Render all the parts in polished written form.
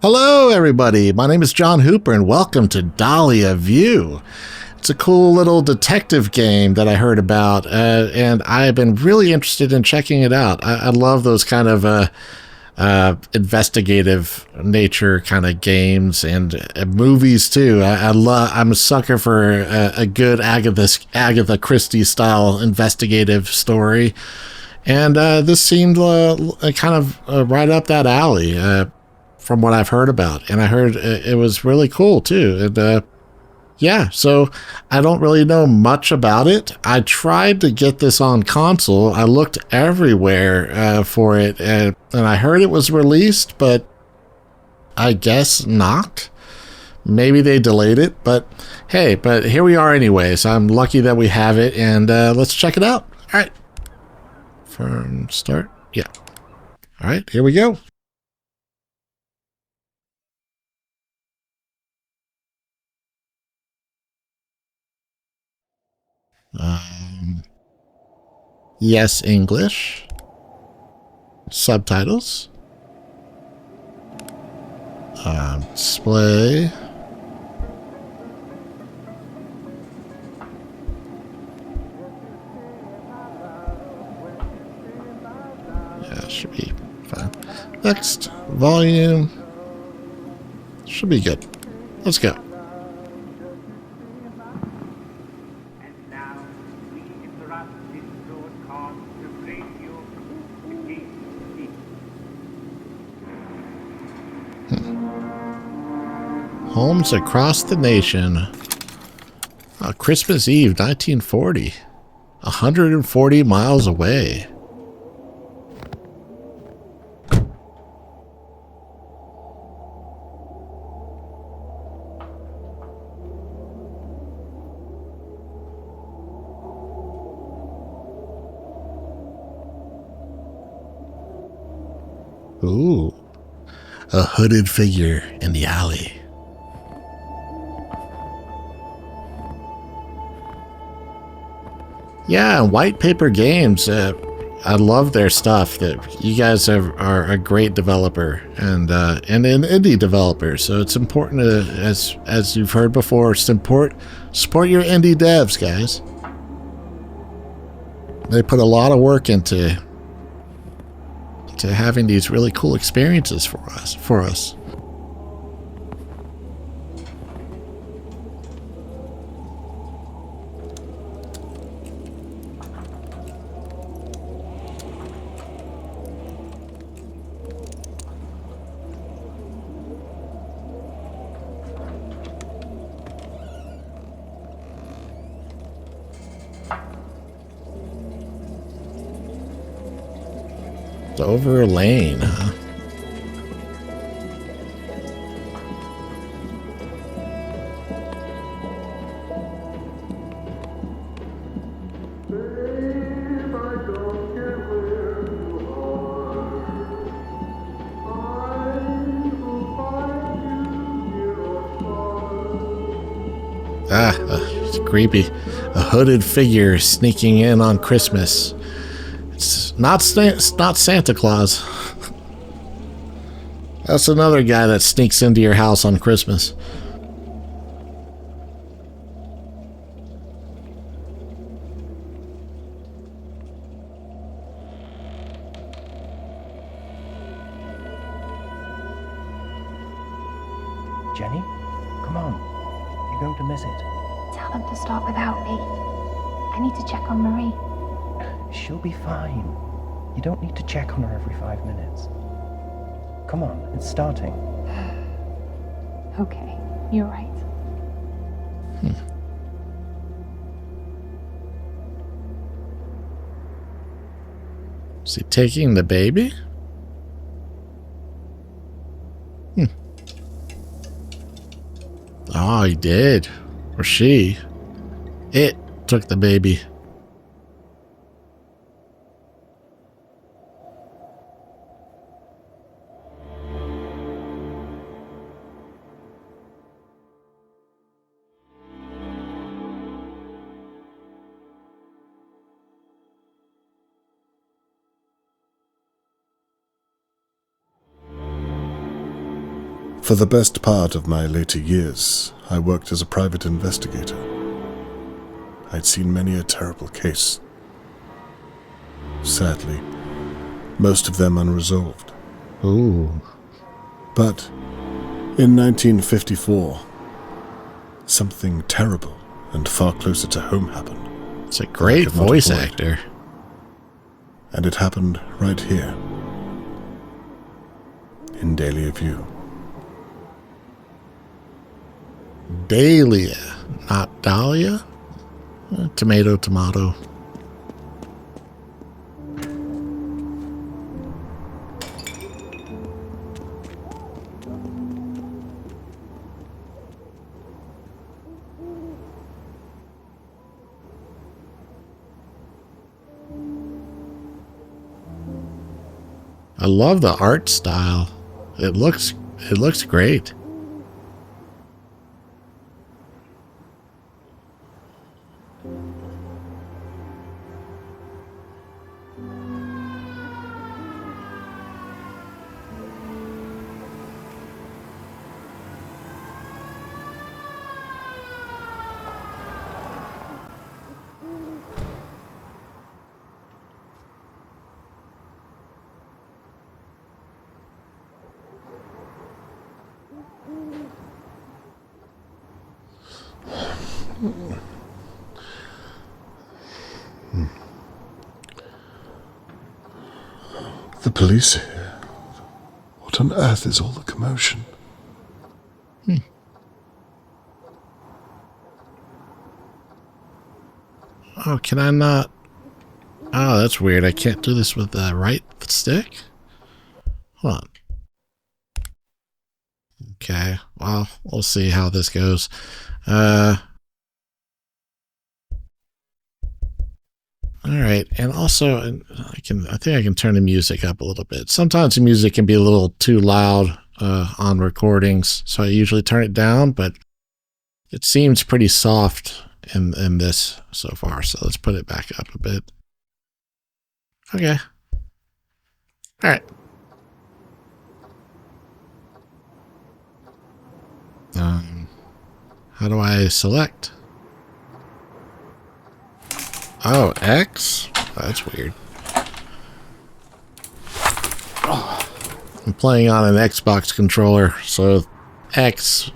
Hello, everybody. My name is John Hooper, and welcome to Dahlia View. It's a cool little detective game that I heard about, and I've been really interested in checking it out. I love those kind of investigative nature kind of games and movies too. I'm a sucker for a good Agatha Christie style investigative story, and this seemed kind of right up that alley. From what I've heard about, and I heard it was really cool too. And yeah, so I don't really know much about it. I tried to get this on console. I looked everywhere for it, and I heard it was released, but I guess not. Maybe they delayed it, but hey, but here we are anyway. So I'm lucky that we have it, and let's check it out. All right, from start, yeah. All right, here we go. Um, yes, English. Subtitles. Display. Yeah, should be fine. Next, volume. Should be good. Let's go. And now we interrupt this broadcast to bring you the case Homes across the nation. Christmas Eve, 1940. 140 miles away. Ooh. A hooded figure in the alley. Yeah, White Paper Games. I love their stuff. That you guys are a great developer and an indie developer. So it's important to, as you've heard before, support your indie devs, guys. They put a lot of work into having these really cool experiences for us. It's over a lane, huh? It's creepy. A hooded figure sneaking in on Christmas. It's not Santa Claus. That's another guy that sneaks into your house on Christmas. Jenny, come on. You're going to miss it. Tell them to start without me. I need to check on Marie. She'll be fine. You don't need to check on her every 5 minutes. Come on, it's starting. Okay, you're right. Is he taking the baby? Oh, he did. Or she. It took the baby. For the best part of my later years, I worked as a private investigator. I'd seen many a terrible case. Sadly, most of them unresolved. Ooh. But in 1954, something terrible and far closer to home happened. It's a great voice actor. And it happened right here, in Dahlia View. Dahlia, not Dahlia? Tomato, tomato. I love the art style. It looks great. The police are here. What on earth is all the commotion? Oh, can I not? Oh, that's weird. I can't do this with the right stick? Hold on. Okay, well, we'll see how this goes. Alright, and also, I think I can turn the music up a little bit. Sometimes the music can be a little too loud on recordings, so I usually turn it down, but it seems pretty soft in this so far, so let's put it back up a bit. Okay. Alright. How do I select? Oh, X? Oh, that's weird. I'm playing on an Xbox controller, so X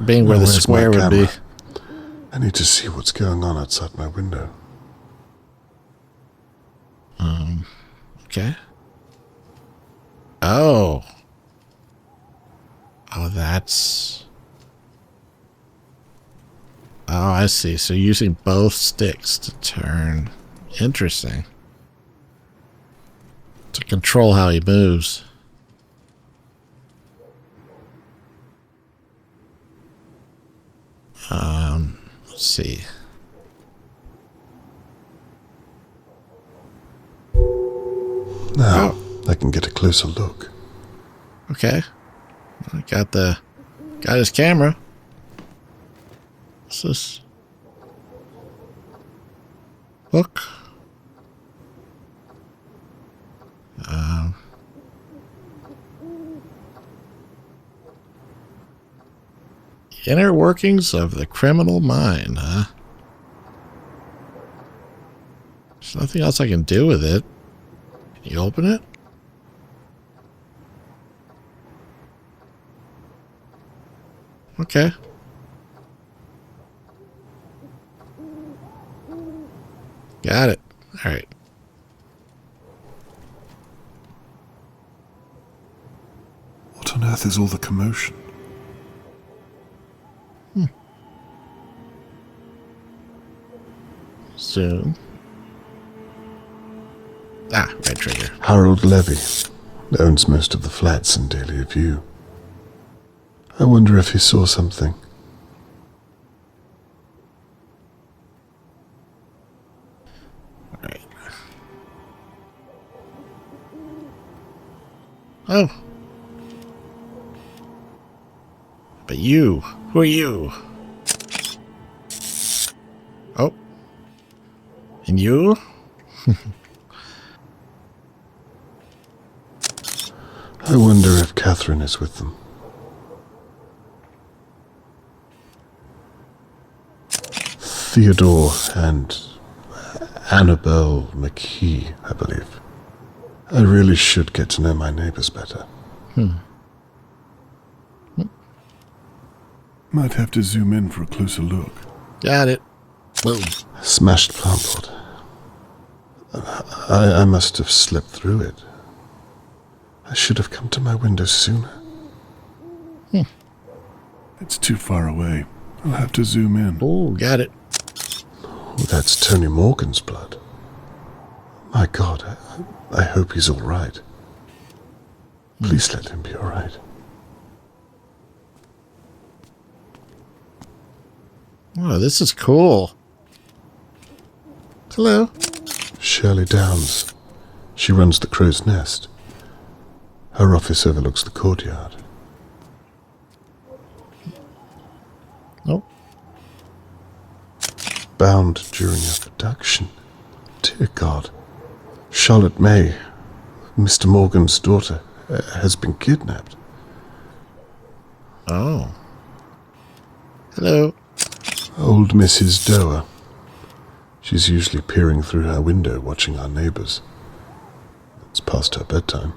being where the square would be. I need to see what's going on outside my window. Okay. Oh. Oh, that's... Oh, I see. So using both sticks to turn. Interesting. To control how he moves. Let's see. Now, I can get a closer look. Okay. I got his camera. What's this? Book. Inner workings of the criminal mind, huh? There's nothing else I can do with it. Can you open it? Okay. Got it. All right. What on earth is all the commotion? Zoom. Ah, red trigger. Harold Levy owns most of the flats in Dahlia View. I wonder if he saw something. All right. Oh. But you, who are you? Oh. And you? I wonder if Catherine is with them. Theodore and Annabelle McKee, I believe. I really should get to know my neighbors better. Might have to zoom in for a closer look. Got it. Boom. Smashed plant pot. I must have slipped through it. I should have come to my window sooner. It's too far away. I'll have to zoom in. Oh, got it. Oh, that's Tony Morgan's blood. My God, I hope he's all right. Please let him be all right. Oh, this is cool. Hello. Shirley Downs. She runs the Crow's Nest. Her office overlooks the courtyard. Oh. Bound during a production. Dear God. Charlotte May, Mr. Morgan's daughter, has been kidnapped. Oh. Hello. Old Mrs. Doer. She's usually peering through her window watching our neighbors. It's past her bedtime.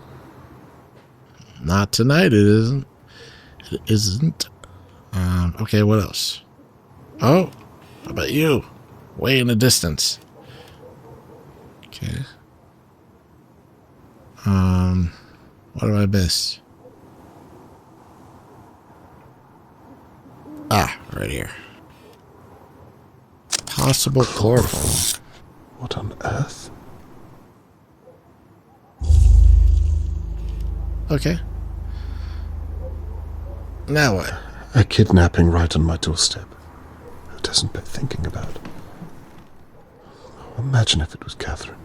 Not tonight, it isn't. It isn't. Okay, what else? Oh, how about you? Way in the distance. Okay. What do I miss? Ah, right here. Possible chloroform. What on earth? Okay. Now what? A kidnapping right on my doorstep. Who doesn't bear thinking about? Imagine if it was Catherine.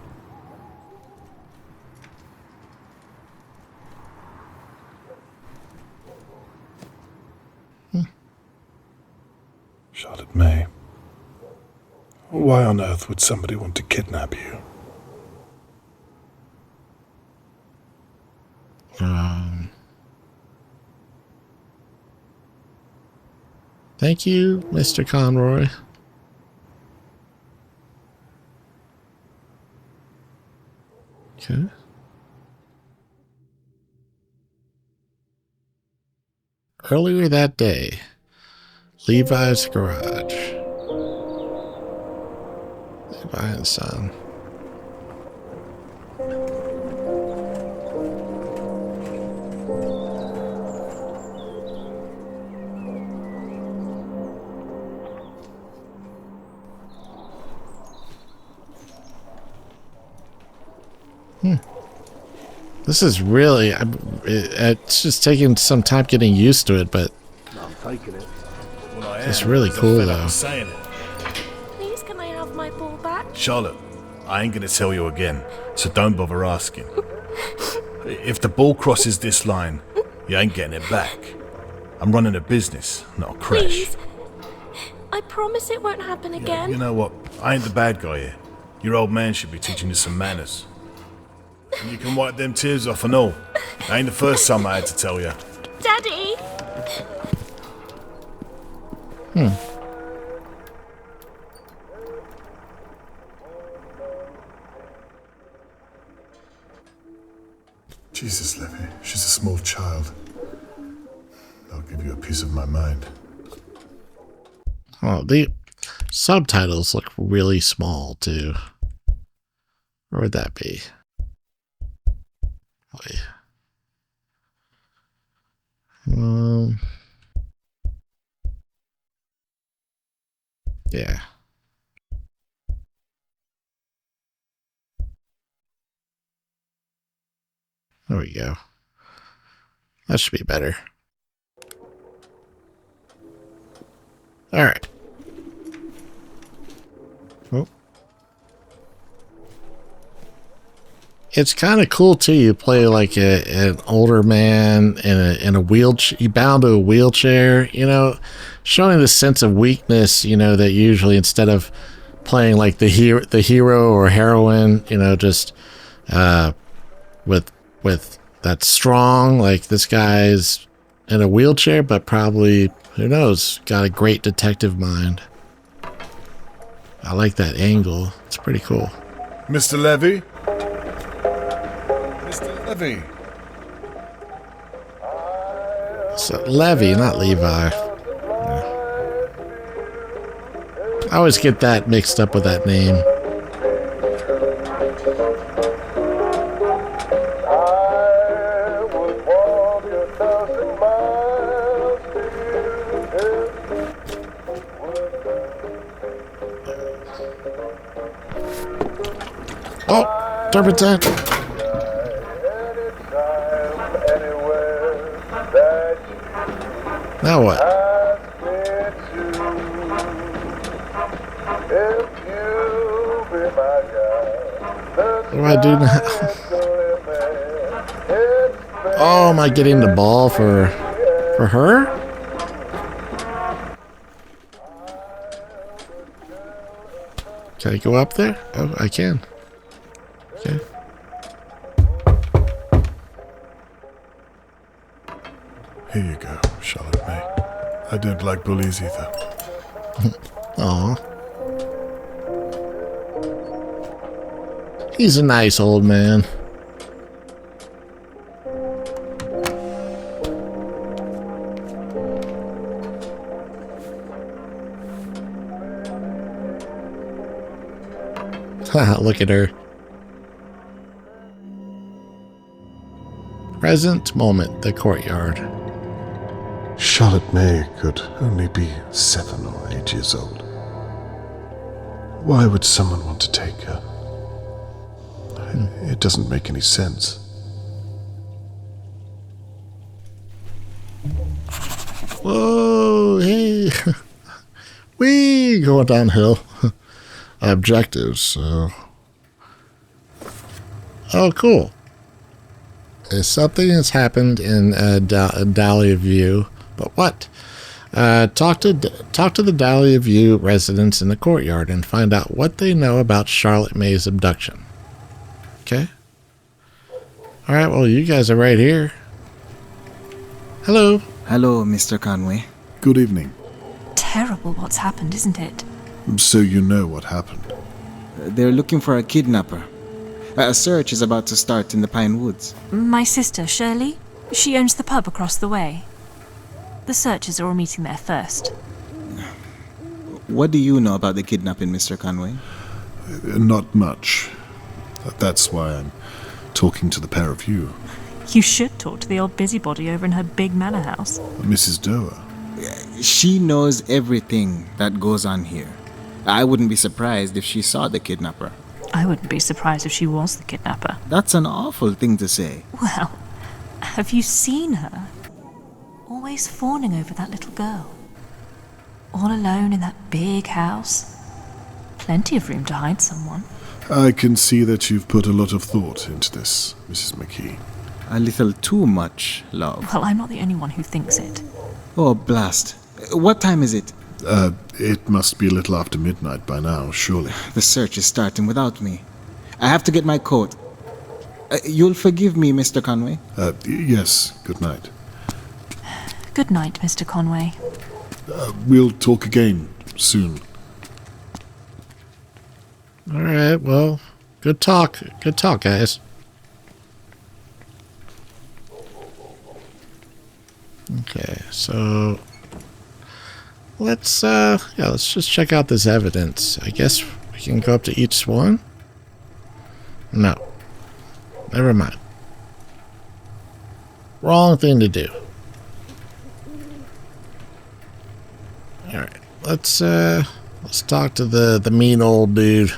Charlotte May. Why on earth would somebody want to kidnap you? Thank you, Mr. Conroy. Okay. Earlier that day, Levi's garage. Levi and Son. This is really, it's just taking some time getting used to it, but I'm taking it. it's really cool though. Saying it. Please, can I have my ball back? Charlotte, I ain't gonna tell you again, so don't bother asking. If the ball crosses this line, you ain't getting it back. I'm running a business, not a crash. Please. I promise it won't happen again. You know what? I ain't the bad guy here. Your old man should be teaching you some manners. And you can wipe them tears off and all. I ain't the first time I had to tell you. Daddy! Jesus, Levy, she's a small child. I'll give you a piece of my mind. Oh, the subtitles look really small too. Where would that be? Wait. Yeah. There we go. That should be better. All right. Oh. It's kind of cool too. You play like an older man in a wheelchair. You bound to a wheelchair. You know, showing the sense of weakness. You know that usually instead of playing like the hero or heroine. You know, just with that strong. Like this guy's in a wheelchair, but probably who knows? Got a great detective mind. I like that angle. It's pretty cool. Mr. Levy? Mr. Levy? So, Levy, not Levi. I always get that mixed up with that name. Oh, turpentine. Now what? What do I do now? Oh, am I getting the ball for her? Can I go up there? Oh, I can. Okay. Here you go, Charlotte May. I don't like bullies either. Aw. He's a nice old man. Look at her. Present moment, the courtyard. Charlotte May could only be 7 or 8 years old. Why would someone want to take her? It doesn't make any sense. Whoa, hey. We going downhill. Objectives, so. Oh, cool. Something has happened in Dahlia View, but what? Talk to the Dahlia View residents in the courtyard and find out what they know about Charlotte May's abduction. Okay. All right. Well, you guys are right here. Hello. Hello, Mr. Conway. Good evening. Terrible what's happened, isn't it? So you know what happened? They're looking for a kidnapper. A search is about to start in the Pine Woods. My sister, Shirley, she owns the pub across the way. The searchers are all meeting there first. What do you know about the kidnapping, Mr. Conway? Not much. That's why I'm talking to the pair of you. You should talk to the old busybody over in her big manor house. Mrs. Doer. She knows everything that goes on here. I wouldn't be surprised if she saw the kidnapper. I wouldn't be surprised if she was the kidnapper. That's an awful thing to say. Well, have you seen her? Always fawning over that little girl. All alone in that big house. Plenty of room to hide someone. I can see that you've put a lot of thought into this, Mrs. McKee. A little too much, love. Well, I'm not the only one who thinks it. Oh, blast. What time is it? It must be a little after midnight by now, surely. The search is starting without me. I have to get my coat. You'll forgive me, Mr. Conway? Yes, good night. Good night, Mr. Conway. We'll talk again soon. All right. Well, good talk. Good talk, guys. Okay, so let's just check out this evidence. I guess we can go up to each one. No, never mind. Wrong thing to do. All right, let's talk to the mean old dude.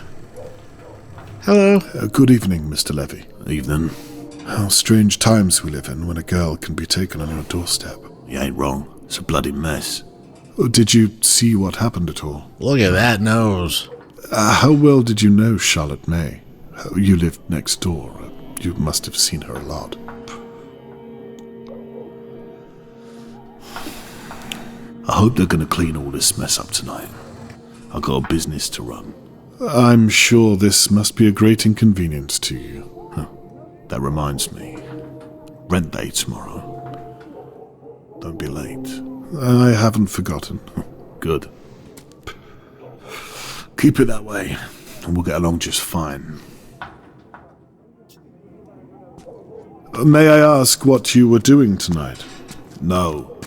Hello. Good evening, Mr. Levy. Evening. How strange times we live in when a girl can be taken on your doorstep. You ain't wrong. It's a bloody mess. Did you see what happened at all? Look at that nose. How well did you know Charlotte May? You lived next door. You must have seen her a lot. I hope they're going to clean all this mess up tonight. I've got a business to run. I'm sure this must be a great inconvenience to you. That reminds me. Rent day tomorrow. Don't be late. I haven't forgotten. Good. Keep it that way, and we'll get along just fine. May I ask what you were doing tonight? No.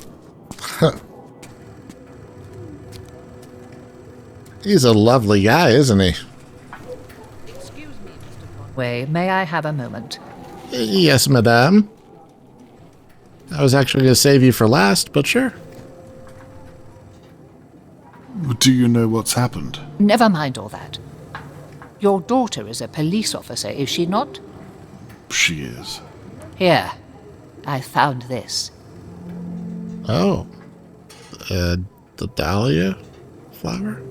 He's a lovely guy, isn't he? Wait, may I have a moment? Yes, madame. I was actually going to save you for last, but sure. Do you know what's happened? Never mind all that. Your daughter is a police officer, is she not? She is. Here, I found this. Oh. The Dahlia flower?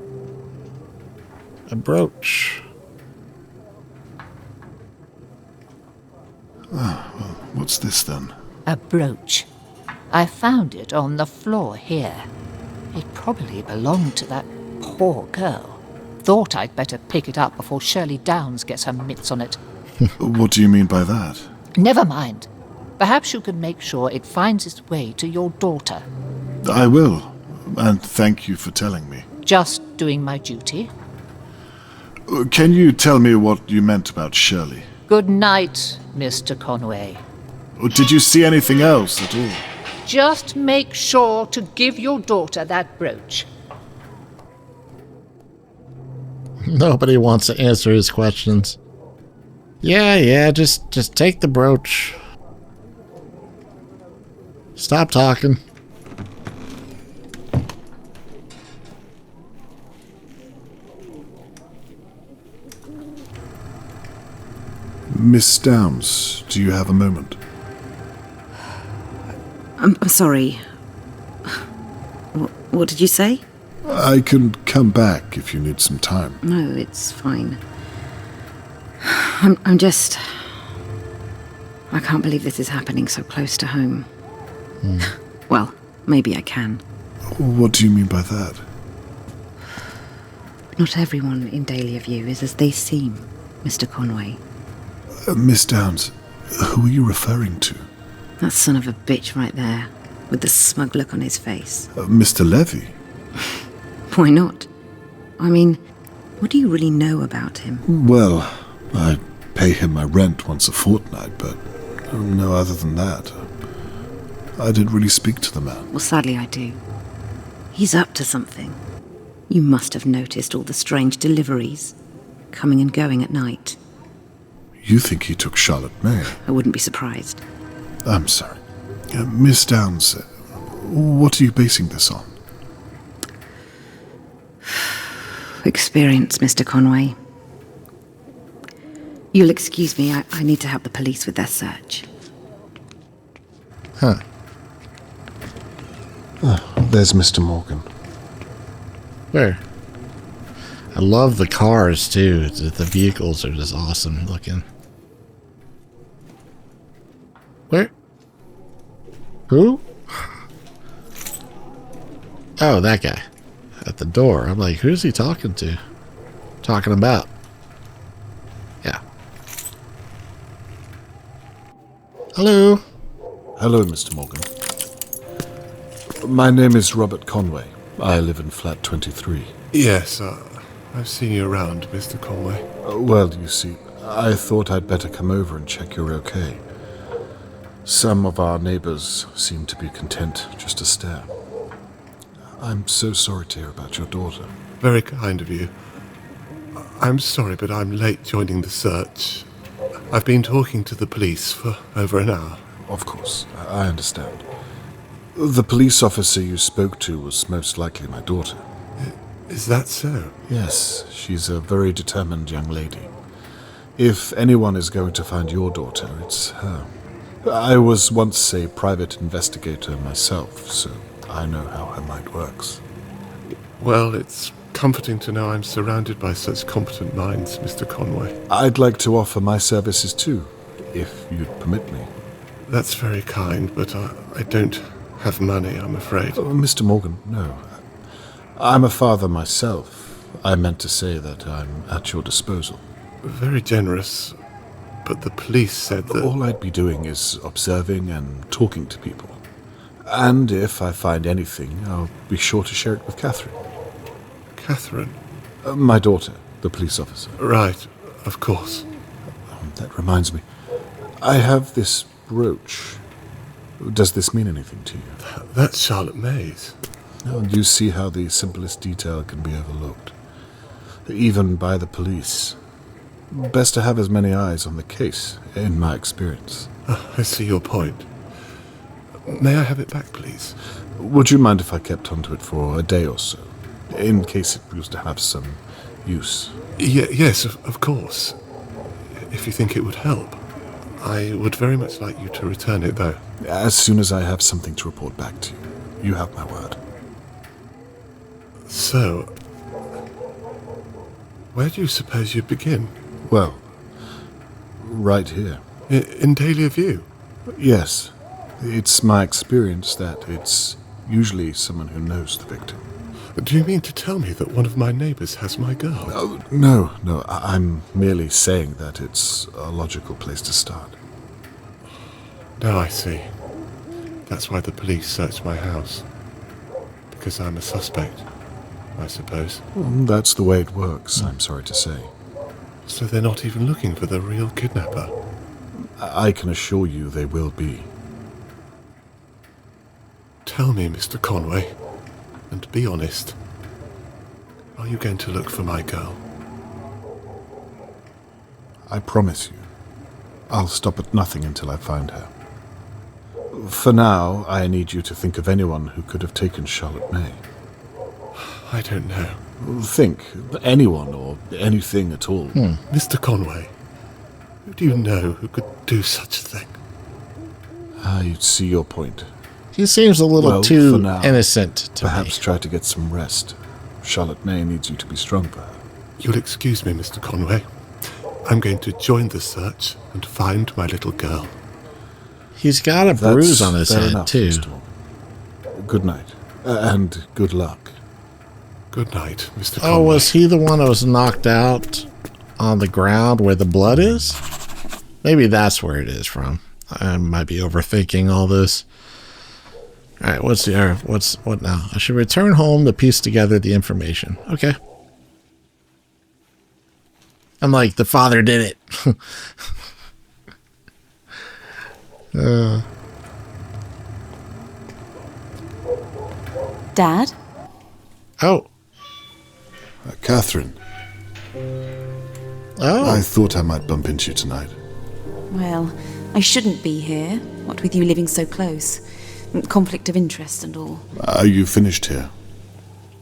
A brooch. Oh, well, what's this then? A brooch. I found it on the floor here. It probably belonged to that poor girl. Thought I'd better pick it up before Shirley Downs gets her mitts on it. What do you mean by that? Never mind. Perhaps you can make sure it finds its way to your daughter. I will, and thank you for telling me. Just doing my duty. Can you tell me what you meant about Shirley? Good night, Mr. Conway. Did you see anything else at all? Just make sure to give your daughter that brooch. Nobody wants to answer his questions. Yeah, just take the brooch. Stop talking. Miss Downs, do you have a moment? I'm sorry. What did you say? I can come back if you need some time. No, it's fine. I'm just... I can't believe this is happening so close to home. Well, maybe I can. What do you mean by that? Not everyone in Dahlia View is as they seem, Mr. Conway. Miss Downs, who are you referring to? That son of a bitch right there, with the smug look on his face. Mr. Levy? Why not? I mean, what do you really know about him? Well, I pay him my rent once a fortnight, but no other than that. I didn't really speak to the man. Well, sadly I do. He's up to something. You must have noticed all the strange deliveries, coming and going at night. You think he took Charlotte May? I wouldn't be surprised. I'm sorry. Miss Downs, what are you basing this on? Experience, Mr. Conway. You'll excuse me, I need to help the police with their search. Huh. Oh, there's Mr. Morgan. Where? I love the cars, too. The vehicles are just awesome looking. Where? Who? Oh, that guy. At the door. I'm like, who's he talking to? Talking about? Yeah. Hello. Hello, Mr. Morgan. My name is Robert Conway. I live in flat 23. Yes, I've seen you around, Mr. Conway. Well, you see, I thought I'd better come over and check you're okay. Some of our neighbors seem to be content just to stare. I'm so sorry to hear about your daughter. Very kind of you. I'm sorry, but I'm late joining the search. I've been talking to the police for over an hour. Of course, I understand. The police officer you spoke to was most likely my daughter. Is that so? Yes, she's a very determined young lady. If anyone is going to find your daughter, it's her. I was once a private investigator myself, so I know how her mind works. Well, it's comforting to know I'm surrounded by such competent minds, Mr. Conway. I'd like to offer my services too, if you'd permit me. That's very kind, but I don't have money, I'm afraid. Mr. Morgan, no. I'm a father myself. I meant to say that I'm at your disposal. Very generous, but the police said that... All I'd be doing is observing and talking to people. And if I find anything, I'll be sure to share it with Catherine. Catherine? My daughter, the police officer. Right, of course. That reminds me. I have this brooch. Does this mean anything to you? That's Charlotte May's. And you see how the simplest detail can be overlooked, even by the police. Best to have as many eyes on the case, in my experience. I see your point. May I have it back, please? Would you mind if I kept onto it for a day or so, in case it was to have some use? Yes, of course. If you think it would help. I would very much like you to return it, though. As soon as I have something to report back to you. You have my word. So, where do you suppose you'd begin? Well, right here. In Dahlia View? Yes. It's my experience that it's usually someone who knows the victim. Do you mean to tell me that one of my neighbours has my girl? Oh, no. I'm merely saying that it's a logical place to start. Now I see. That's why the police searched my house. Because I'm a suspect, I suppose. That's the way it works, I'm sorry to say. So they're not even looking for the real kidnapper? I can assure you they will be. Tell me, Mr. Conway, and be honest. Are you going to look for my girl? I promise you. I'll stop at nothing until I find her. For now, I need you to think of anyone who could have taken Charlotte May. I don't know. Think. Anyone or anything at all. Mr. Conway, who do you know who could do such a thing? I see your point. He seems a little too for now, innocent to perhaps me. try to get some rest. Charlotte May needs you to be strong for her. You'll excuse me, Mr. Conway. I'm going to join the search and find my little girl. He's got a bruise on his fair head, enough, too. Mr. Morgan. Good night. And good luck. Good night, Mr. Conway. Oh, was he the one that was knocked out on the ground where the blood is? Maybe that's where it is from. I might be overthinking all this. All right, what now? I should return home to piece together the information. Okay. I'm like, the father did it. Dad? Oh. Catherine. Oh. I thought I might bump into you tonight. Well, I shouldn't be here, what with you living so close. Conflict of interest and all. Are you finished here?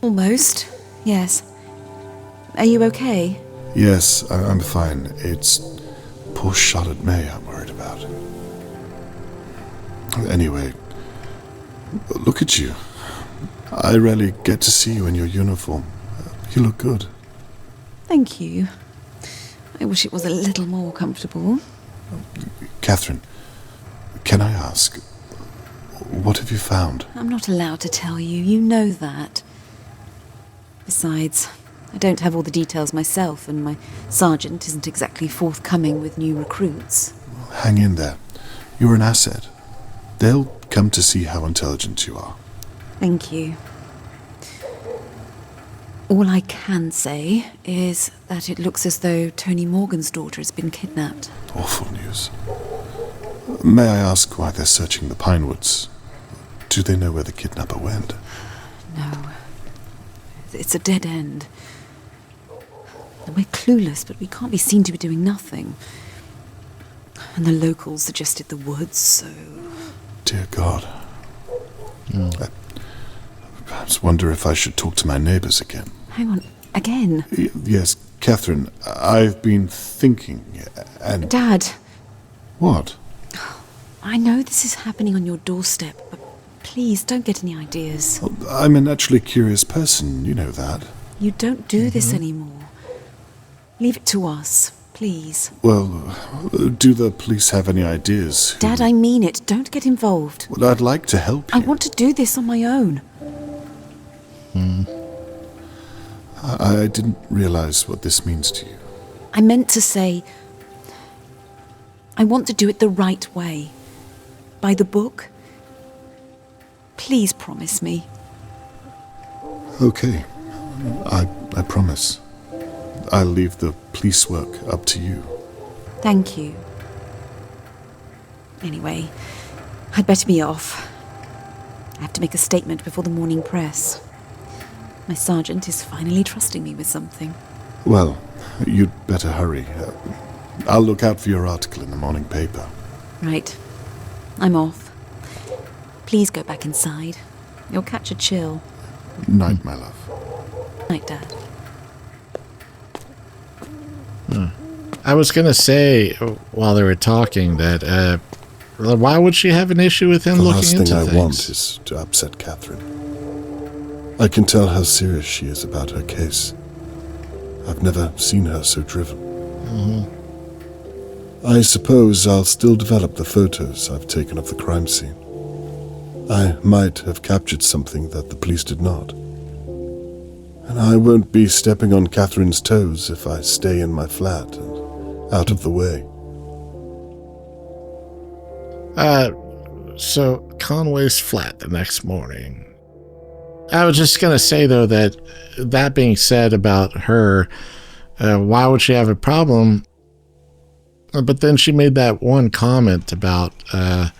Almost, yes. Are you okay? Yes, I'm fine. It's poor Charlotte May I'm worried about. Anyway, look at you. I rarely get to see you in your uniform. You look good. Thank you. I wish it was a little more comfortable. Catherine, can I ask, what have you found? I'm not allowed to tell you, you know that. Besides, I don't have all the details myself, and my sergeant isn't exactly forthcoming with new recruits. Hang in there. You're an asset. They'll come to see how intelligent you are. Thank you. All I can say is that it looks as though Tony Morgan's daughter has been kidnapped. Awful news. May I ask why they're searching the Pine Woods? Do they know where the kidnapper went? No. It's a dead end. We're clueless, but we can't be seen to be doing nothing. And the locals suggested the woods, so... Dear God. I perhaps wonder if I should talk to my neighbours again. Hang on, again? Yes, Catherine, I've been thinking, and... Dad! What? I know this is happening on your doorstep, but please don't get any ideas. I'm a naturally curious person, you know that. You don't do this anymore. Leave it to us, please. Well, do the police have any ideas? Dad, I mean it. Don't get involved. Well, I'd like to help you. I want to do this on my own. I didn't realize what this means to you. I meant to say... I want to do it the right way. By the book. Please promise me. Okay. I promise. I'll leave the police work up to you. Thank you. Anyway, I'd better be off. I have to make a statement before the morning press. My sergeant is finally trusting me with something. Well, you'd better hurry. I'll look out for your article in the morning paper. Right. I'm off. Please go back inside. You'll catch a chill. Night, my love. Night, Dad. I was going to say, while they were talking, that why would she have an issue with him looking into things? The last thing I want is to upset Catherine. I can tell how serious she is about her case. I've never seen her so driven. I suppose I'll still develop the photos I've taken of the crime scene. I might have captured something that the police did not. And I won't be stepping on Catherine's toes if I stay in my flat and out of the way. So Conway's flat the next morning. I was just going to say, though, that being said about her, why would she have a problem? But then she made that one comment about, how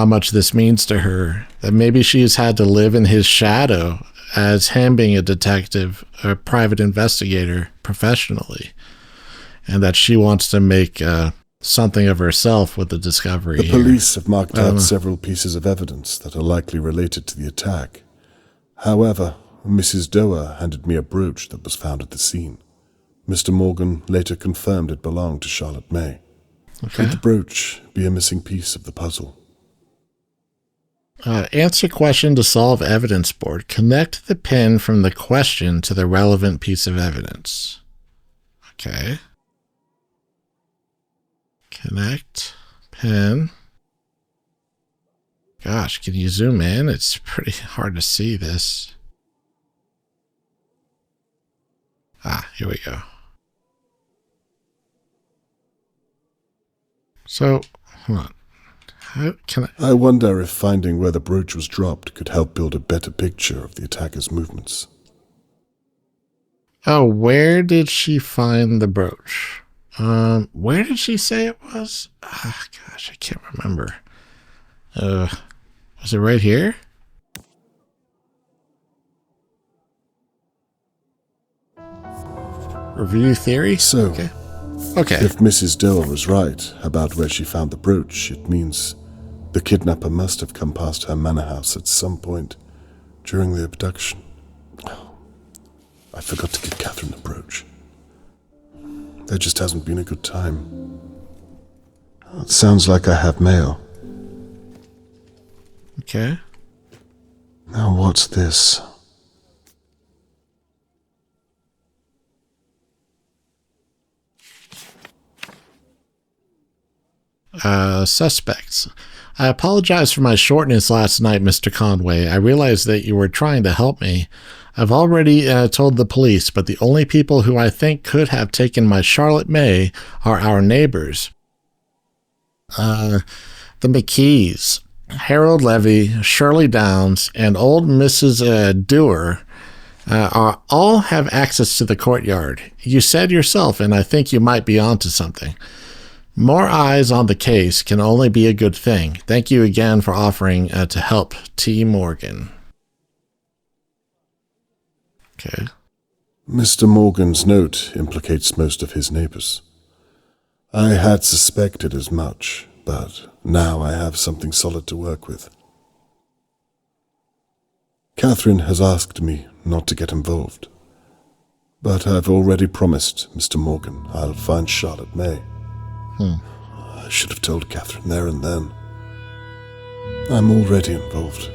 much this means to her. That maybe she's had to live in his shadow as him being a detective, a private investigator professionally. And that she wants to make something of herself with the discovery. The police have marked out several pieces of evidence that are likely related to the attack. However, Mrs. Doer handed me a brooch that was found at the scene. Mr. Morgan later confirmed it belonged to Charlotte May. Okay. Could the brooch be a missing piece of the puzzle? Answer question to solve evidence board. Connect the pin from the question to the relevant piece of evidence. Okay. Connect pin. Gosh, can you zoom in? It's pretty hard to see this. Here we go. So, hold on. How can I wonder if finding where the brooch was dropped could help build a better picture of the attacker's movements. Oh, where did she find the brooch? Where did she say it was? Gosh, I can't remember. Was it right here? Review theory? So, okay. If Mrs. Doer was right about where she found the brooch, it means the kidnapper must have come past her manor house at some point during the abduction. I forgot to give Catherine the brooch. There just hasn't been a good time. It sounds like I have mail. Okay. Now what's this? Suspects. I apologize for my shortness last night, Mr. Conway. I realized that you were trying to help me. I've already told the police, but the only people who I think could have taken my Charlotte May are our neighbors. The McKees, Harold Levy, Shirley Downs, and old Mrs. Dewar all have access to the courtyard. You said yourself, and I think you might be onto something. More eyes on the case can only be a good thing. Thank you again for offering to help, T. Morgan. Okay. Mr. Morgan's note implicates most of his neighbors. I had suspected as much, but now I have something solid to work with. Catherine has asked me not to get involved, but I've already promised Mr. Morgan I'll find Charlotte May. I should have told Catherine there and then. I'm already involved.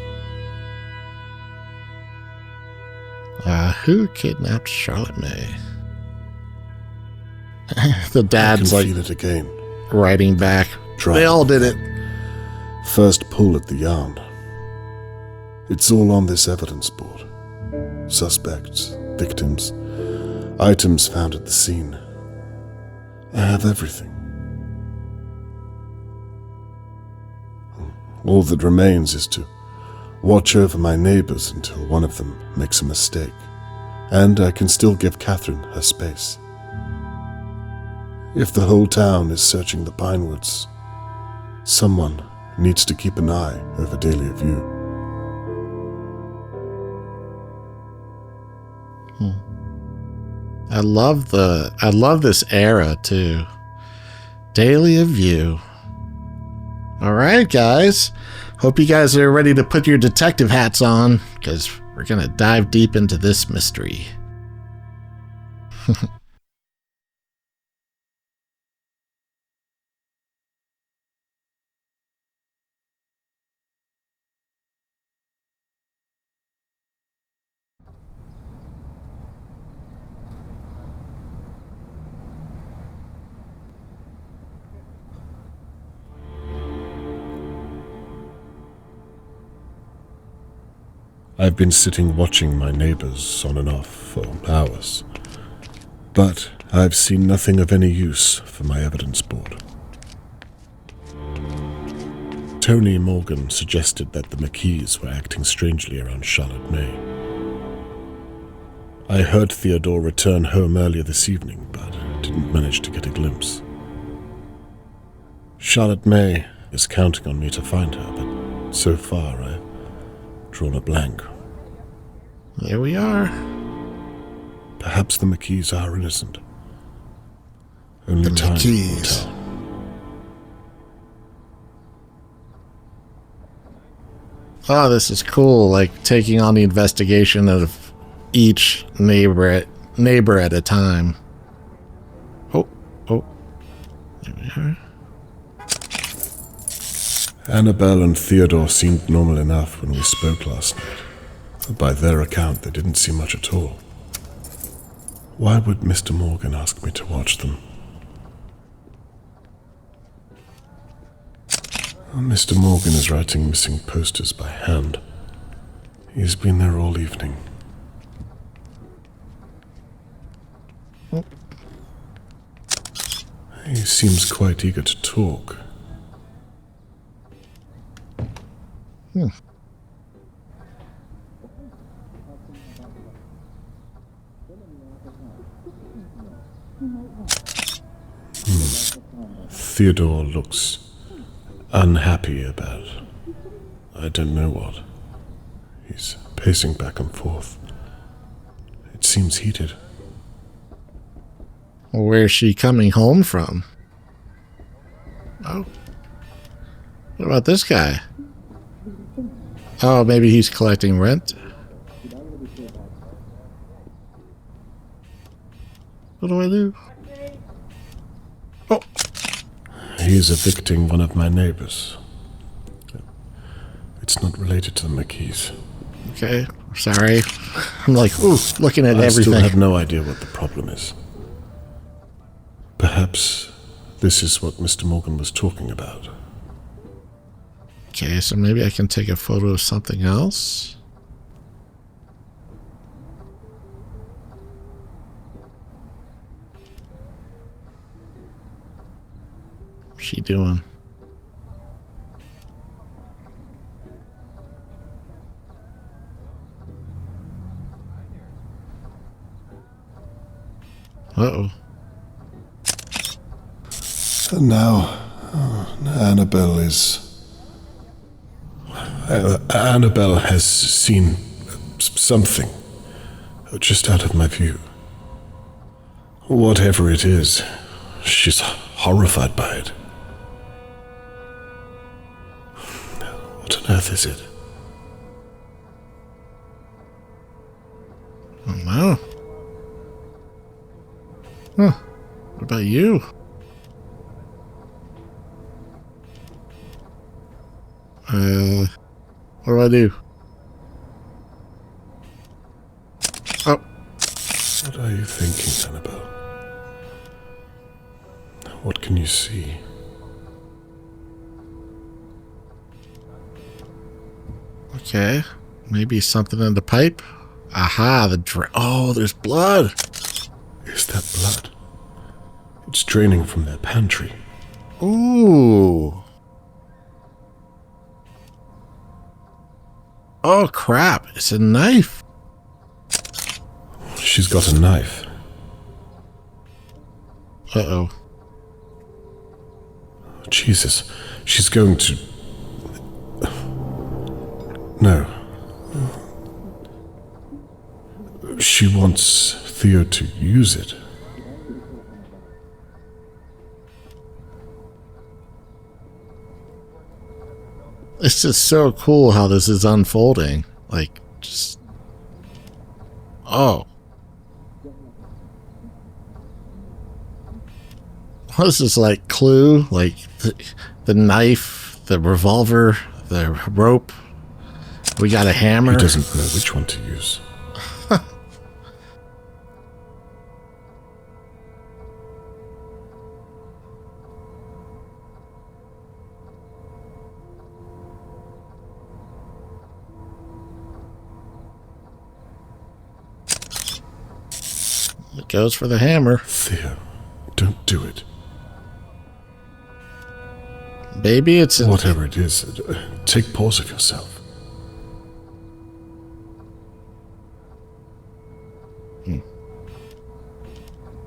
Who kidnapped Charlotte May? The dad's I can feel it again. Writing back. They all did it. First pull at the yarn. It's all on this evidence board. Suspects, victims, items found at the scene. I have everything. All that remains is to watch over my neighbors until one of them makes a mistake. and I can still give Catherine her space. If the whole town is searching the Pinewoods, someone needs to keep an eye over Dahlia View. I love this era too. Dahlia View. All right, guys. Hope you guys are ready to put your detective hats on, because we're gonna dive deep into this mystery. I've been sitting watching my neighbors on and off for hours, but I've seen nothing of any use for my evidence board. Tony Morgan suggested that the McKees were acting strangely around Charlotte May. I heard Theodore return home earlier this evening, but didn't manage to get a glimpse. Charlotte May is counting on me to find her, but so far I've drawn a blank. Here we are. Perhaps the McKees are innocent. Only time will tell. Oh, this is cool. Like taking on the investigation of each neighbor at a time. Oh. There we are. Annabelle and Theodore seemed normal enough when we spoke last night. By their account, they didn't see much at all. Why would Mr. Morgan ask me to watch them? Mr. Morgan is writing missing posters by hand. He's been there all evening. He seems quite eager to talk. Theodore looks unhappy about I don't know what. He's pacing back and forth. It seems heated. Where's she coming home from? Oh. What about this guy? Oh, maybe he's collecting rent? What do I do? Oh. He's evicting one of my neighbors. It's not related to the McKees. Okay, sorry. I'm like, ooh, looking at I everything. still have no idea what the problem is. Perhaps this is what Mr. Morgan was talking about. Okay, so maybe I can take a photo of something else. What's she doing? Uh-oh. And now, Annabelle has seen something just out of my view. Whatever it is, she's horrified by it. What on earth is it? Oh, no. Huh. What about you? What do I do? Oh. What are you thinking, Annabelle? What can you see? Okay. Maybe something in the pipe? Aha, oh, there's blood. Is that blood? It's draining from their pantry. Ooh. Oh, crap. It's a knife. She's got a knife. Uh-oh. Jesus, she's going to... No. She wants Theo to use it. It's just so cool how this is unfolding. Like, just... Oh. What is this, like, Clue? Like, the knife, the revolver, the rope. We got a hammer. He doesn't know which one to use. It goes for the hammer. Theo, don't do it. Baby, it's... Whatever it is, take pause of yourself.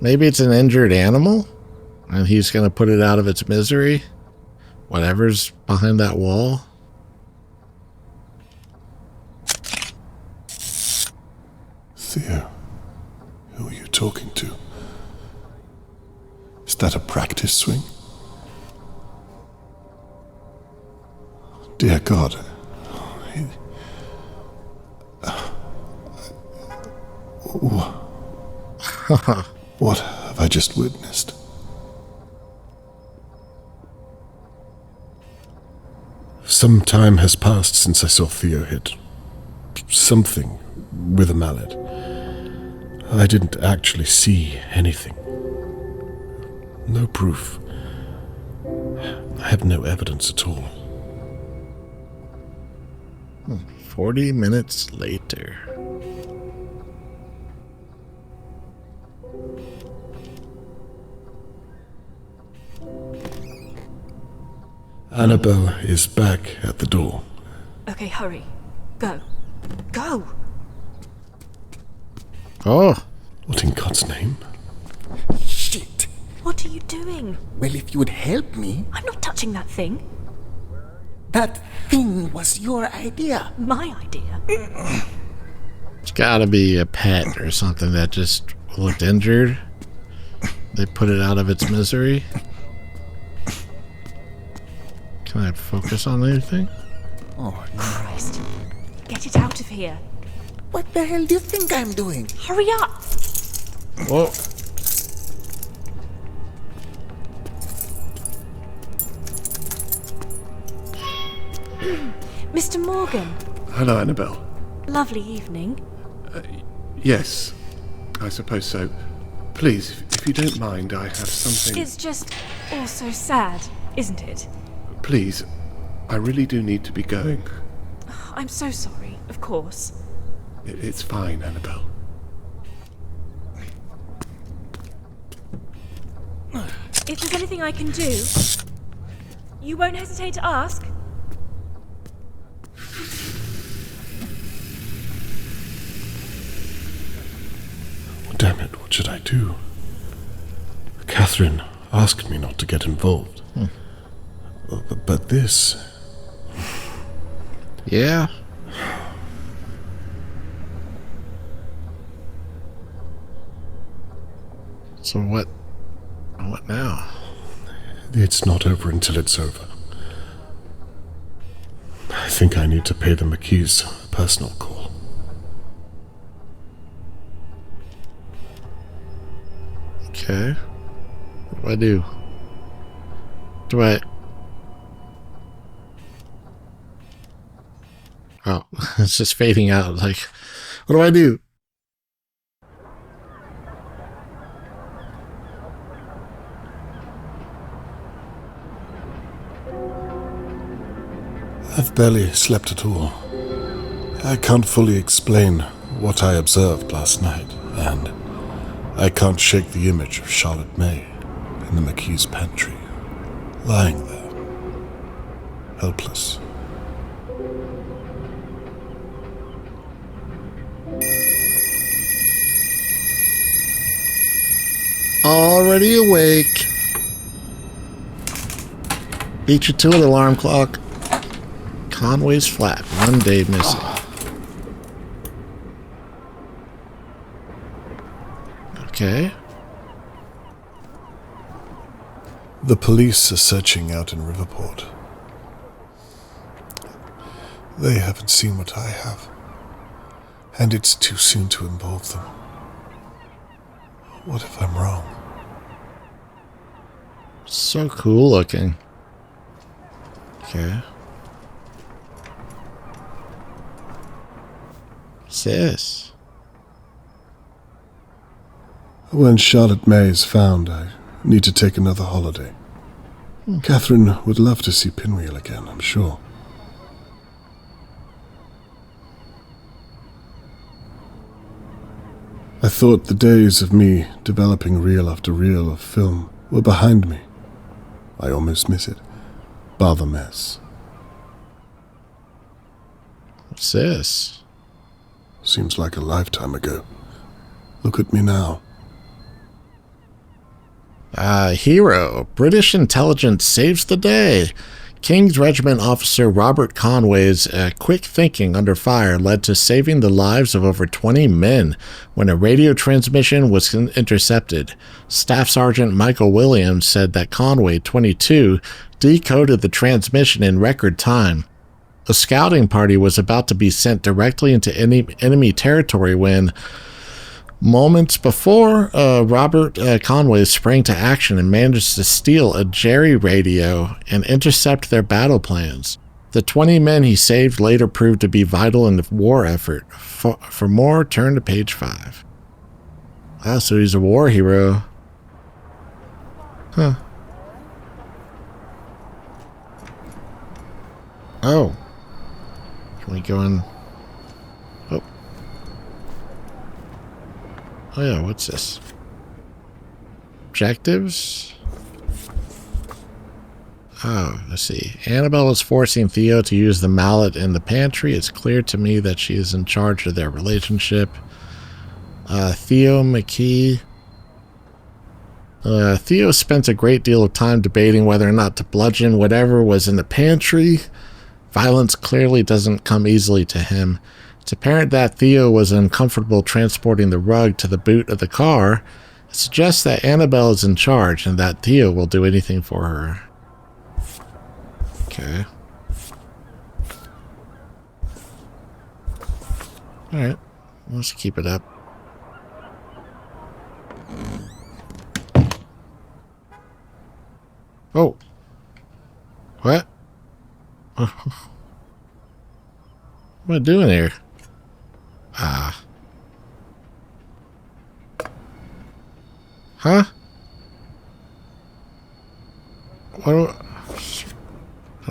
Maybe it's an injured animal, and he's going to put it out of its misery. Whatever's behind that wall. Theo, who are you talking to? Is that a practice swing? Dear God. What have I just witnessed? Some time has passed since I saw Theo hit something with a mallet. I didn't actually see anything. No proof. I have no evidence at all. 40 minutes later. Annabelle is back at the door. Okay, hurry. Go. Go! Oh. What in God's name? Shit. What are you doing? Well, if you would help me. I'm not touching that thing. That thing was your idea. My idea? It's gotta be a pet or something that just looked injured. They put it out of its misery. Can I focus on anything? Oh, Christ. Get it out of here. What the hell do you think I'm doing? Hurry up! Whoa. Mr. Morgan. Hello, Annabelle. Lovely evening. Yes, I suppose so. Please, if you don't mind, I have something... It's just all so sad, isn't it? Please, I really do need to be going. I'm so sorry, of course. It's fine, Annabelle. If there's anything I can do, you won't hesitate to ask? Damn it, what should I do? Catherine asked me not to get involved. But this... Yeah. So what now? It's not over until it's over. I think I need to pay the McKees a personal call. Okay. What do I do? Do I... Oh, it's just fading out. Like, what do I do? I've barely slept at all. I can't fully explain what I observed last night, and I can't shake the image of Charlotte May in the McKees' pantry, lying there, helpless. Already awake. Beat you to it, alarm clock. Conway's flat. 1 day missing. Okay. The police are searching out in Riverport. They haven't seen what I have, and it's too soon to involve them. What if I'm wrong? So cool looking. Okay. What's this? When Charlotte May is found, I need to take another holiday. Catherine would love to see Pinwheel again, I'm sure. I thought the days of me developing reel after reel of film were behind me. I almost miss it. Bar the mess. What's this? Seems like a lifetime ago. Look at me now. Hero. British intelligence saves the day. King's Regiment officer Robert Conway's quick thinking under fire led to saving the lives of over 20 men when a radio transmission was intercepted. Staff Sergeant Michael Williams said that Conway, 22, decoded the transmission in record time. A scouting party was about to be sent directly into enemy territory when, moments before, Robert Conway sprang to action and managed to steal a jerry radio and intercept their battle plans. The 20 men he saved later proved to be vital in the war effort. For more, turn to page 5. Ah, so he's a war hero. Huh. Oh. Can we go in? Oh. Oh yeah, what's this? Objectives? Oh, let's see. Annabelle is forcing Theo to use the mallet in the pantry. It's clear to me that she is in charge of their relationship. Theo McKee. Theo spent a great deal of time debating whether or not to bludgeon whatever was in the pantry. Violence clearly doesn't come easily to him. It's apparent that Theo was uncomfortable transporting the rug to the boot of the car. It suggests that Annabelle is in charge and that Theo will do anything for her. Okay. Alright. Let's keep it up. Oh. What? What am I doing here? Huh? What do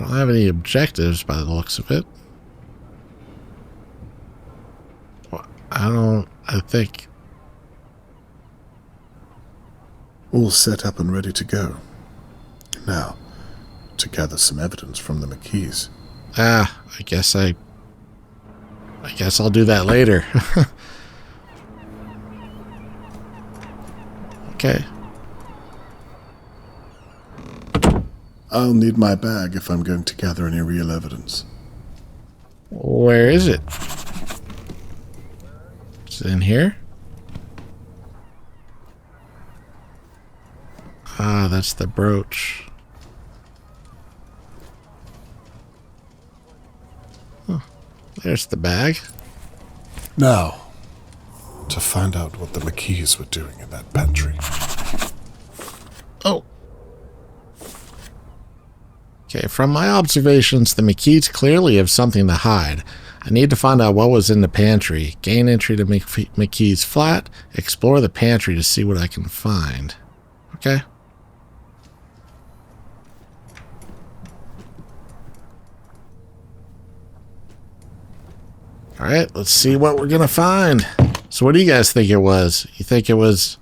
I don't have any objectives by the looks of it. I think. All set up and ready to go. Now, to gather some evidence from the McKees. I guess I'll do that later. Okay. I'll need my bag if I'm going to gather any real evidence. Where is it? Is it in here? Ah, that's the brooch. Huh. There's the bag. Now, to find out what the McKees were doing in that pantry. Oh. Okay, from my observations, the McKees clearly have something to hide. I need to find out what was in the pantry, gain entry to McKee's flat, explore the pantry to see what I can find. Okay. Alright, let's see what we're gonna find. So what do you guys think it was? You think it was...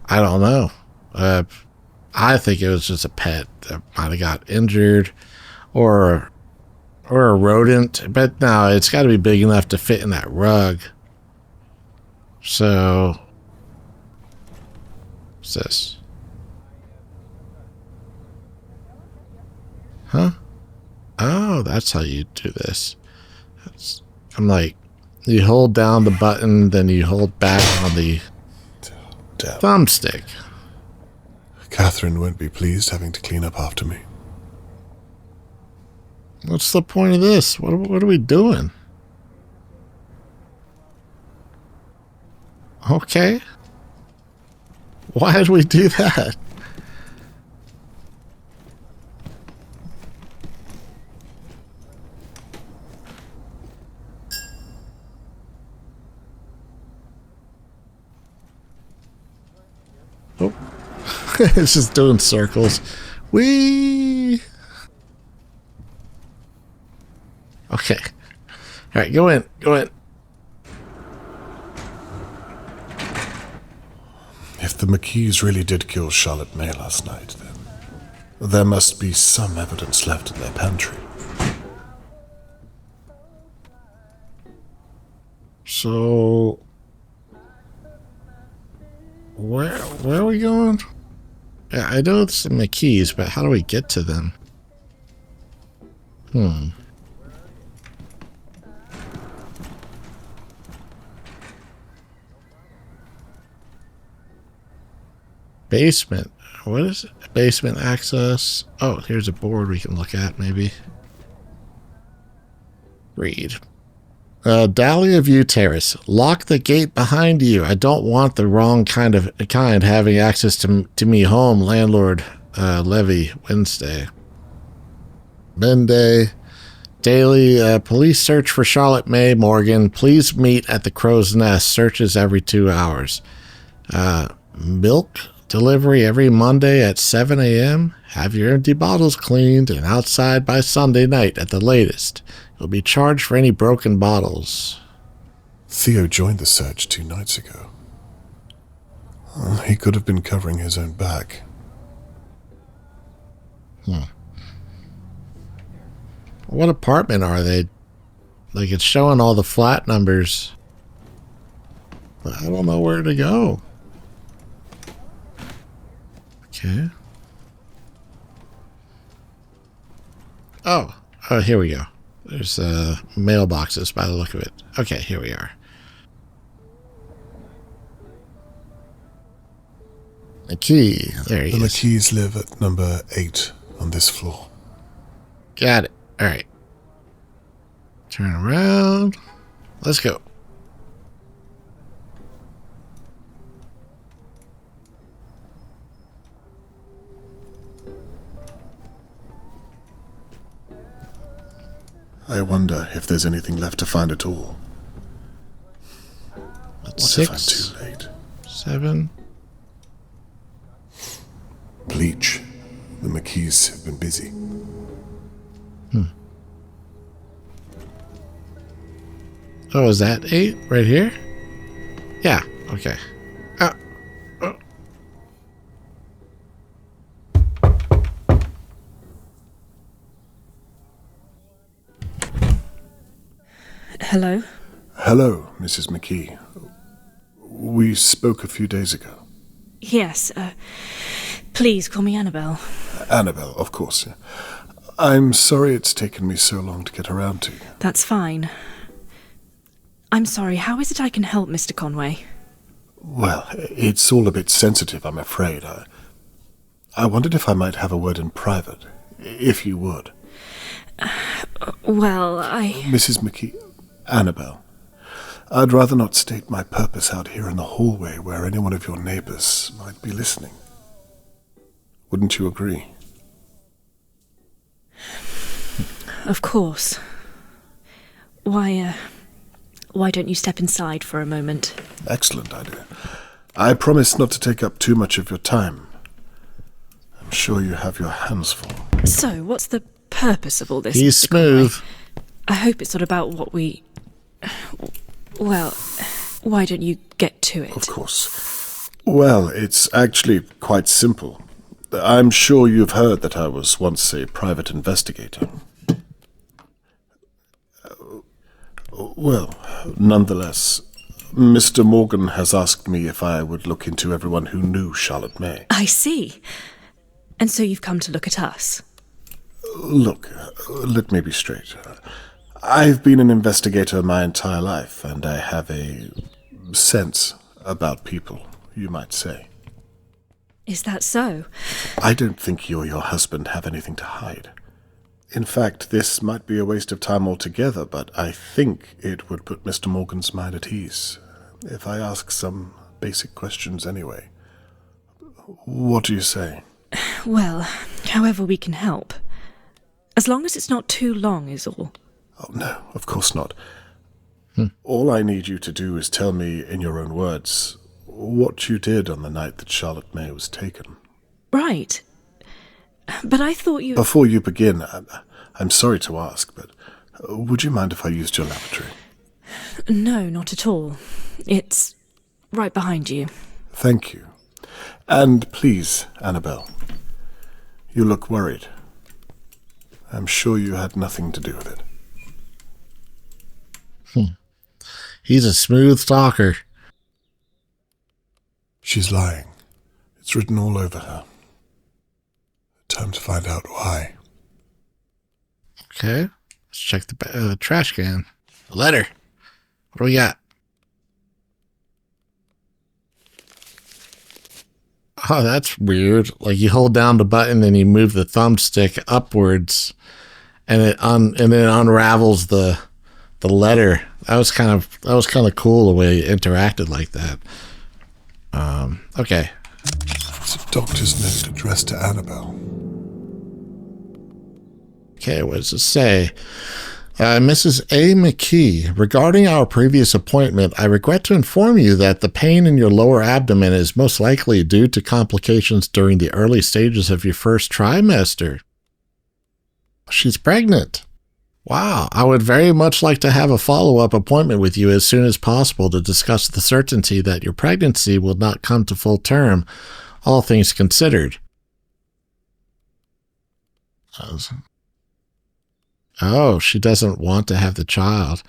I don't know. I think it was just a pet that might have got injured. Or a rodent. But no, it's got to be big enough to fit in that rug. So What's this? Huh? Oh, that's how you do this. I'm like, you hold down the button, then you hold back on the thumbstick. Catherine won't be pleased having to clean up after me. What's the point of this? What are we doing? Okay. Why did we do that? Oh. It's just doing circles. Whee! Okay. All right, go in. Go in. If the McKees really did kill Charlotte May last night, then there must be some evidence left in their pantry. So, where are we going? Yeah, I know it's the McKees, but how do we get to them? Basement. What is it? Basement access. Oh, here's a board we can look at, maybe. Read. Dahlia View Terrace. Lock the gate behind you. I don't want the wrong kind having access to me home. Landlord Levy. Wednesday. Monday. Daily police search for Charlotte May Morgan. Please meet at the Crow's Nest. Searches every 2 hours. Milk delivery every Monday at 7 a.m. Have your empty bottles cleaned and outside by Sunday night at the latest. You'll be charged for any broken bottles. Theo joined the search 2 nights ago. He could have been covering his own back. What apartment are they? Like, it's showing all the flat numbers. But I don't know where to go. Okay. Oh, here we go. There's mailboxes by the look of it. Okay, here we are. A key. There he is. The McKees live at number 8 on this floor. Got it. All right. Turn around. Let's go. I wonder if there's anything left to find at all. What 6, if I'm too late? 7. Bleach. The McKees have been busy. Oh, is that 8 right here? Yeah, okay. Hello? Hello, Mrs. McKee. We spoke a few days ago. Yes, please call me Annabelle. Annabelle, of course. Yeah. I'm sorry it's taken me so long to get around to you. That's fine. I'm sorry, how is it I can help, Mr. Conway? Well, it's all a bit sensitive, I'm afraid. I wondered if I might have a word in private, if you would. Well, Mrs. McKee, Annabelle, I'd rather not state my purpose out here in the hallway where any one of your neighbors might be listening. Wouldn't you agree? Of course. Why don't you step inside for a moment? Excellent idea. I promise not to take up too much of your time. I'm sure you have your hands full. So, what's the purpose of all this? He's smooth. I hope it's not about what we... Well, why don't you get to it? Of course. Well, it's actually quite simple. I'm sure you've heard that I was once a private investigator. Well, nonetheless, Mr. Morgan has asked me if I would look into everyone who knew Charlotte May. I see. And so you've come to look at us. Look, let me be straight. I've been an investigator my entire life, and I have a sense about people, you might say. Is that so? I don't think you or your husband have anything to hide. In fact, this might be a waste of time altogether, but I think it would put Mr. Morgan's mind at ease if I ask some basic questions anyway. What do you say? Well, however we can help. As long as it's not too long is all. Oh, no, of course not. All I need you to do is tell me in your own words what you did on the night that Charlotte May was taken. Right. But I thought you... Before you begin, I'm sorry to ask, but would you mind if I used your lavatory? No, not at all. It's right behind you. Thank you. And please, Annabelle, you look worried. I'm sure you had nothing to do with it. He's a smooth talker. She's lying. It's written all over her. Time to find out why. Okay. Let's check the trash can. A letter. What do we got? Oh, that's weird. Like you hold down the button and you move the thumbstick upwards, and then it unravels the letter. That was kind of cool the way it interacted like that. Okay. It's a doctor's note addressed to Annabelle. Okay, what does it say? Mrs. A. McKee, regarding our previous appointment, I regret to inform you that the pain in your lower abdomen is most likely due to complications during the early stages of your first trimester. She's pregnant. Wow, I would very much like to have a follow-up appointment with you as soon as possible to discuss the certainty that your pregnancy will not come to full term, all things considered. Oh, she doesn't want to have the child.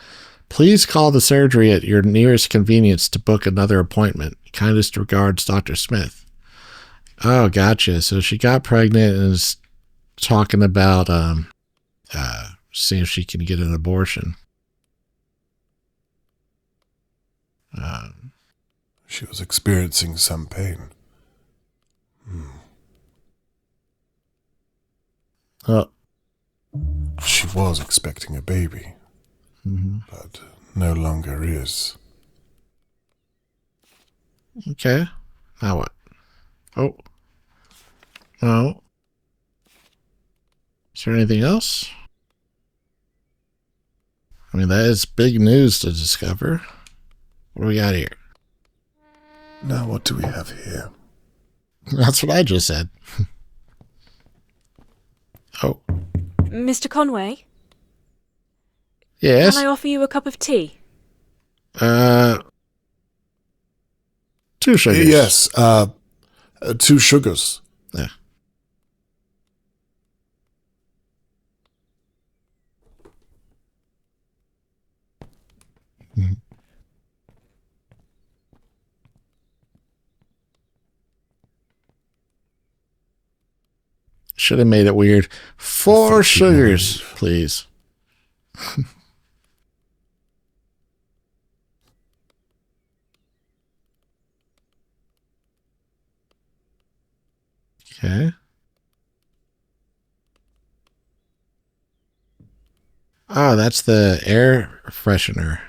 Please call the surgery at your nearest convenience to book another appointment. Kindest regards, Dr. Smith. Oh, gotcha. So she got pregnant and is talking about seeing if she can get an abortion. She was experiencing some pain. She was expecting a baby, but no longer is. Okay. Now what? Oh. No. Is there anything else? I mean, that is big news to discover. What do we got here? Now what do we have here? That's what I just said. Oh. Mr. Conway? Yes? Can I offer you a cup of tea? 2 sugars. Yes, 2 sugars. Yeah. Should have made it weird. 4 sugars, please. Okay. Oh, that's the air freshener.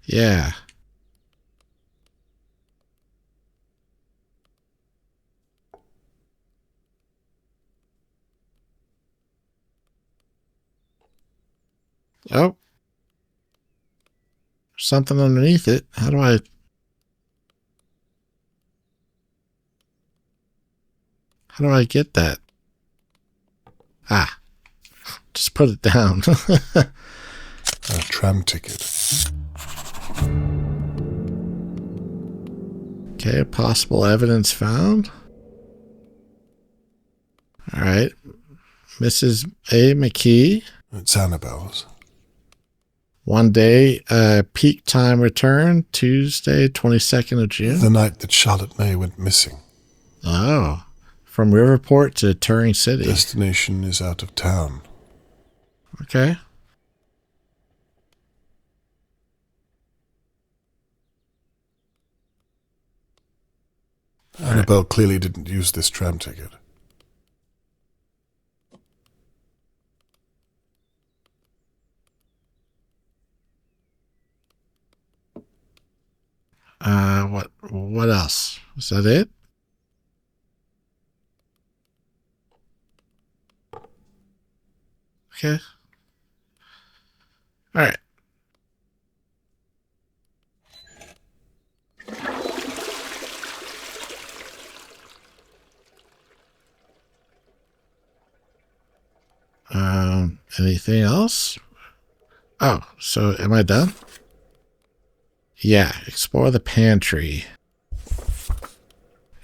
Yeah. Oh. Something underneath it. How do I get that? Ah. Just put it down. A tram ticket. Okay, possible evidence found. All right. Mrs. A. McKee. It's Annabelle's. One day, peak time return, Tuesday, 22nd of June. The night that Charlotte May went missing. Oh, from Riverport to Turing City. Destination is out of town. Okay. Annabelle clearly didn't use this tram ticket. What else? Is that it? Okay. All right. Anything else? Oh, so am I done? Yeah, explore the pantry.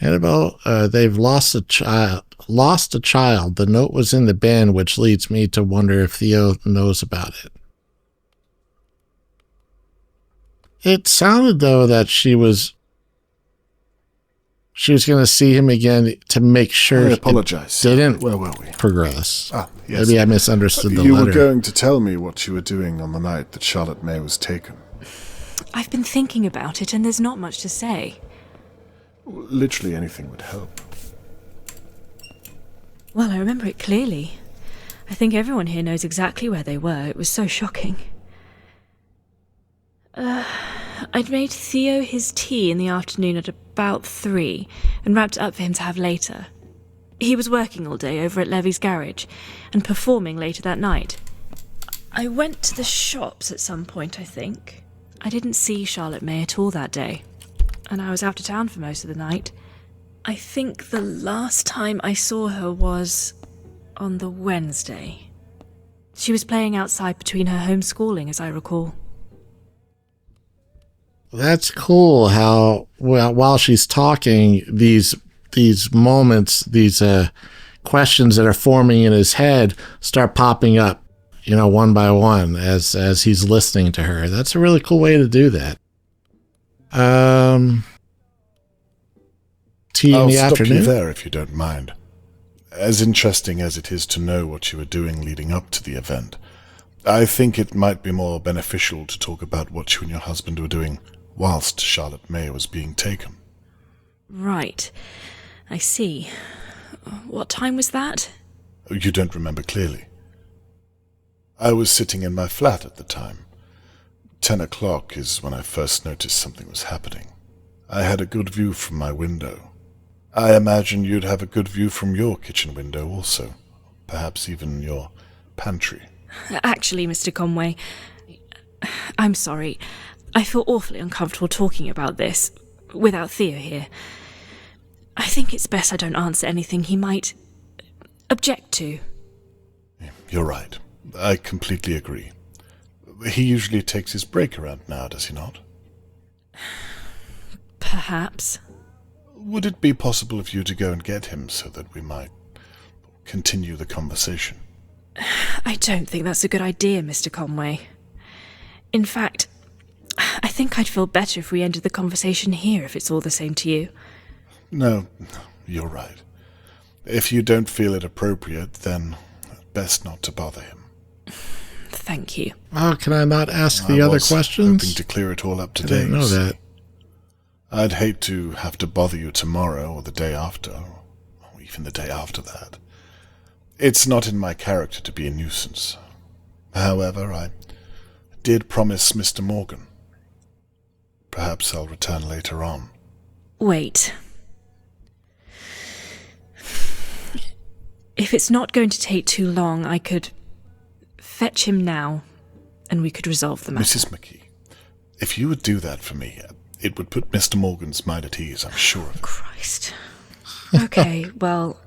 Annabelle, they've lost a child. The note was in the bin, which leads me to wonder if Theo knows about it. It sounded, though, that she was going to see him again to make sure. I apologize. Didn't Where were we? Progress. Yes. Maybe I misunderstood the You letter. were going to tell me what you were doing on the night that Charlotte May was taken. I've been thinking about it, and there's not much to say. Literally anything would help. Well, I remember it clearly. I think everyone here knows exactly where they were. It was so shocking. I'd made Theo his tea in the afternoon at about 3 and wrapped it up for him to have later. He was working all day over at Levy's garage and performing later that night. I went to the shops at some point, I think. I didn't see Charlotte May at all that day, and I was out of town for most of the night. I think the last time I saw her was on the Wednesday. She was playing outside between her homeschooling, as I recall. That's cool how, well, while she's talking, these moments, these questions that are forming in his head start popping up, one by one as he's listening to her. That's a really cool way to do that. Tea in the I'll stop afternoon? you there if you don't mind. As interesting as it is to know what you were doing leading up to the event, I think it might be more beneficial to talk about what you and your husband were doing whilst Charlotte May was being taken. Right. I see. What time was that? You don't remember clearly. I was sitting in my flat at the time. 10 o'clock is when I first noticed something was happening. I had a good view from my window. I imagine you'd have a good view from your kitchen window also. Perhaps even your pantry. Actually, Mr. Conway, I'm sorry. I feel awfully uncomfortable talking about this without Theo here. I think it's best I don't answer anything he might object to. You're right. I completely agree. He usually takes his break around now, does he not? Perhaps. Would it be possible for you to go and get him so that we might continue the conversation? I don't think that's a good idea, Mr. Conway. In fact, I think I'd feel better if we ended the conversation here, if it's all the same to you. No, you're right. If you don't feel it appropriate, then best not to bother him. Thank you. Oh, can I not ask the other questions? Hoping to clear it all up I today. didn't know that. I'd hate to have to bother you tomorrow or the day after, or even the day after that. It's not in my character to be a nuisance. However, I did promise Mr. Morgan. Perhaps I'll return later on. Wait. If it's not going to take too long, I could fetch him now, and we could resolve the matter. Mrs. McKee, if you would do that for me, it would put Mr. Morgan's mind at ease, I'm sure of it. Christ. Okay, well,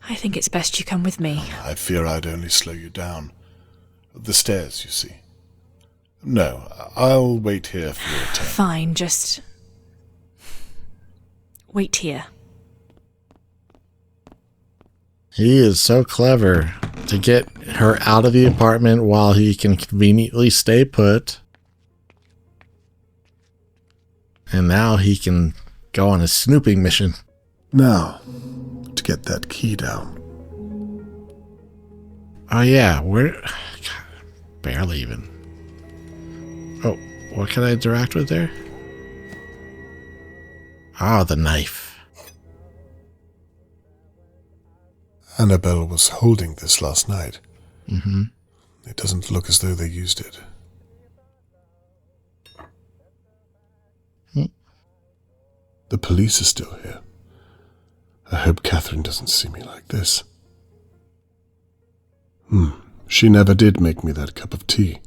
I think it's best you come with me. I fear I'd only slow you down. The stairs, you see. No, I'll wait here for your return. Fine, just wait here. He is so clever. to get her out of the apartment while he can conveniently stay put. And now he can go on a snooping mission. Now, to get that key down. Oh yeah, we're barely even. Oh, what can I interact with there? Ah, the knife. Annabelle was holding this last night. Mm-hmm. It doesn't look as though they used it. The police are still here. I hope Catherine doesn't see me like this. She never did make me that cup of tea.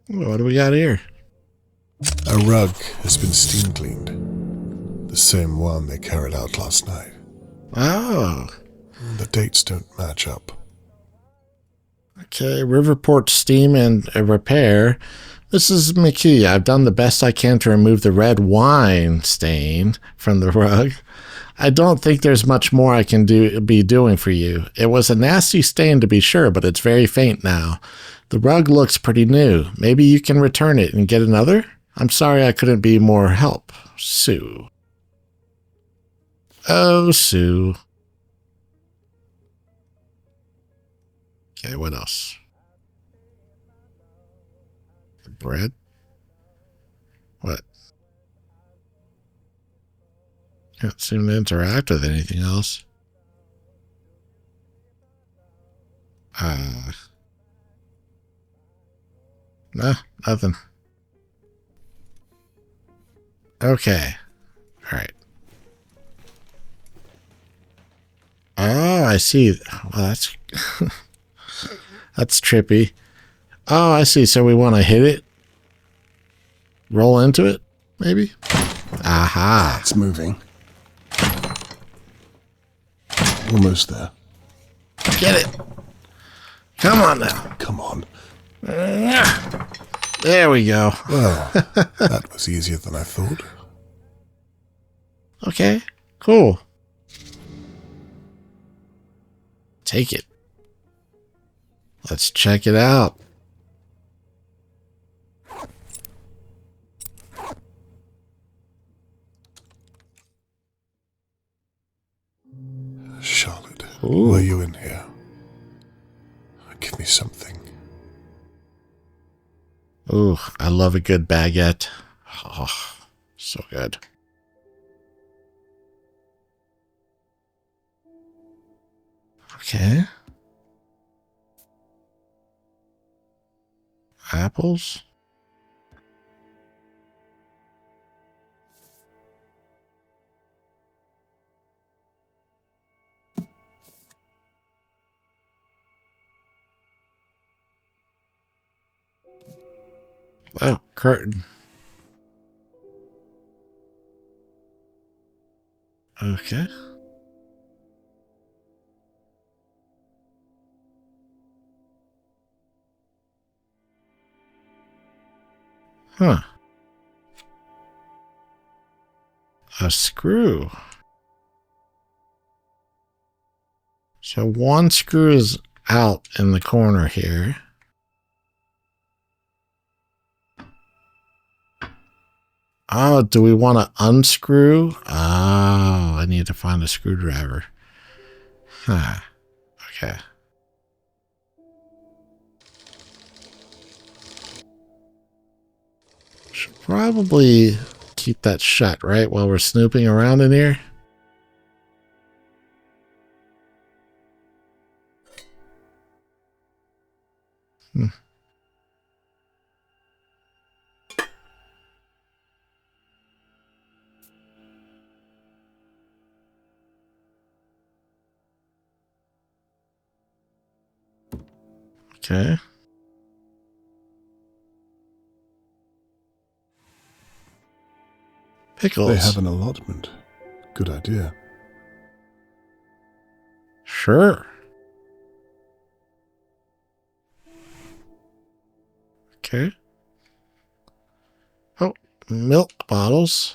What do we got here? A rug has been steam cleaned. The same one they carried out last night. Oh. The dates don't match up. Okay, Riverport Steam and Repair. This is McKee. I've done the best I can to remove the red wine stain from the rug. I don't think there's much more I can be doing for you. It was a nasty stain to be sure, but it's very faint now. The rug looks pretty new. Maybe you can return it and get another? I'm sorry I couldn't be more help. Sue. Oh, Sue. Okay, what else? Bread? What? Can't seem to interact with anything else. No, nothing. Okay. Alright. Oh, I see. Well, that's... that's trippy. Oh, I see. So we want to hit it? Roll into it? Maybe? Aha. It's moving. Almost there. Get it. Come on now. Come on. There we go. Well, that was easier than I thought. Okay, cool. Take it. Let's check it out. Charlotte, Ooh. were you in here? Give me something. Ooh, I love a good baguette. Oh, so good. Okay. Apples? Oh, curtain. Okay. Huh. A screw. So one screw is out in the corner here. Oh, do we want to unscrew? Oh, I need to find a screwdriver. Huh. Okay. Should probably keep that shut, right? While we're snooping around in here. Okay. Pickles. They have an allotment. Good idea. Sure. Okay. Oh, milk bottles.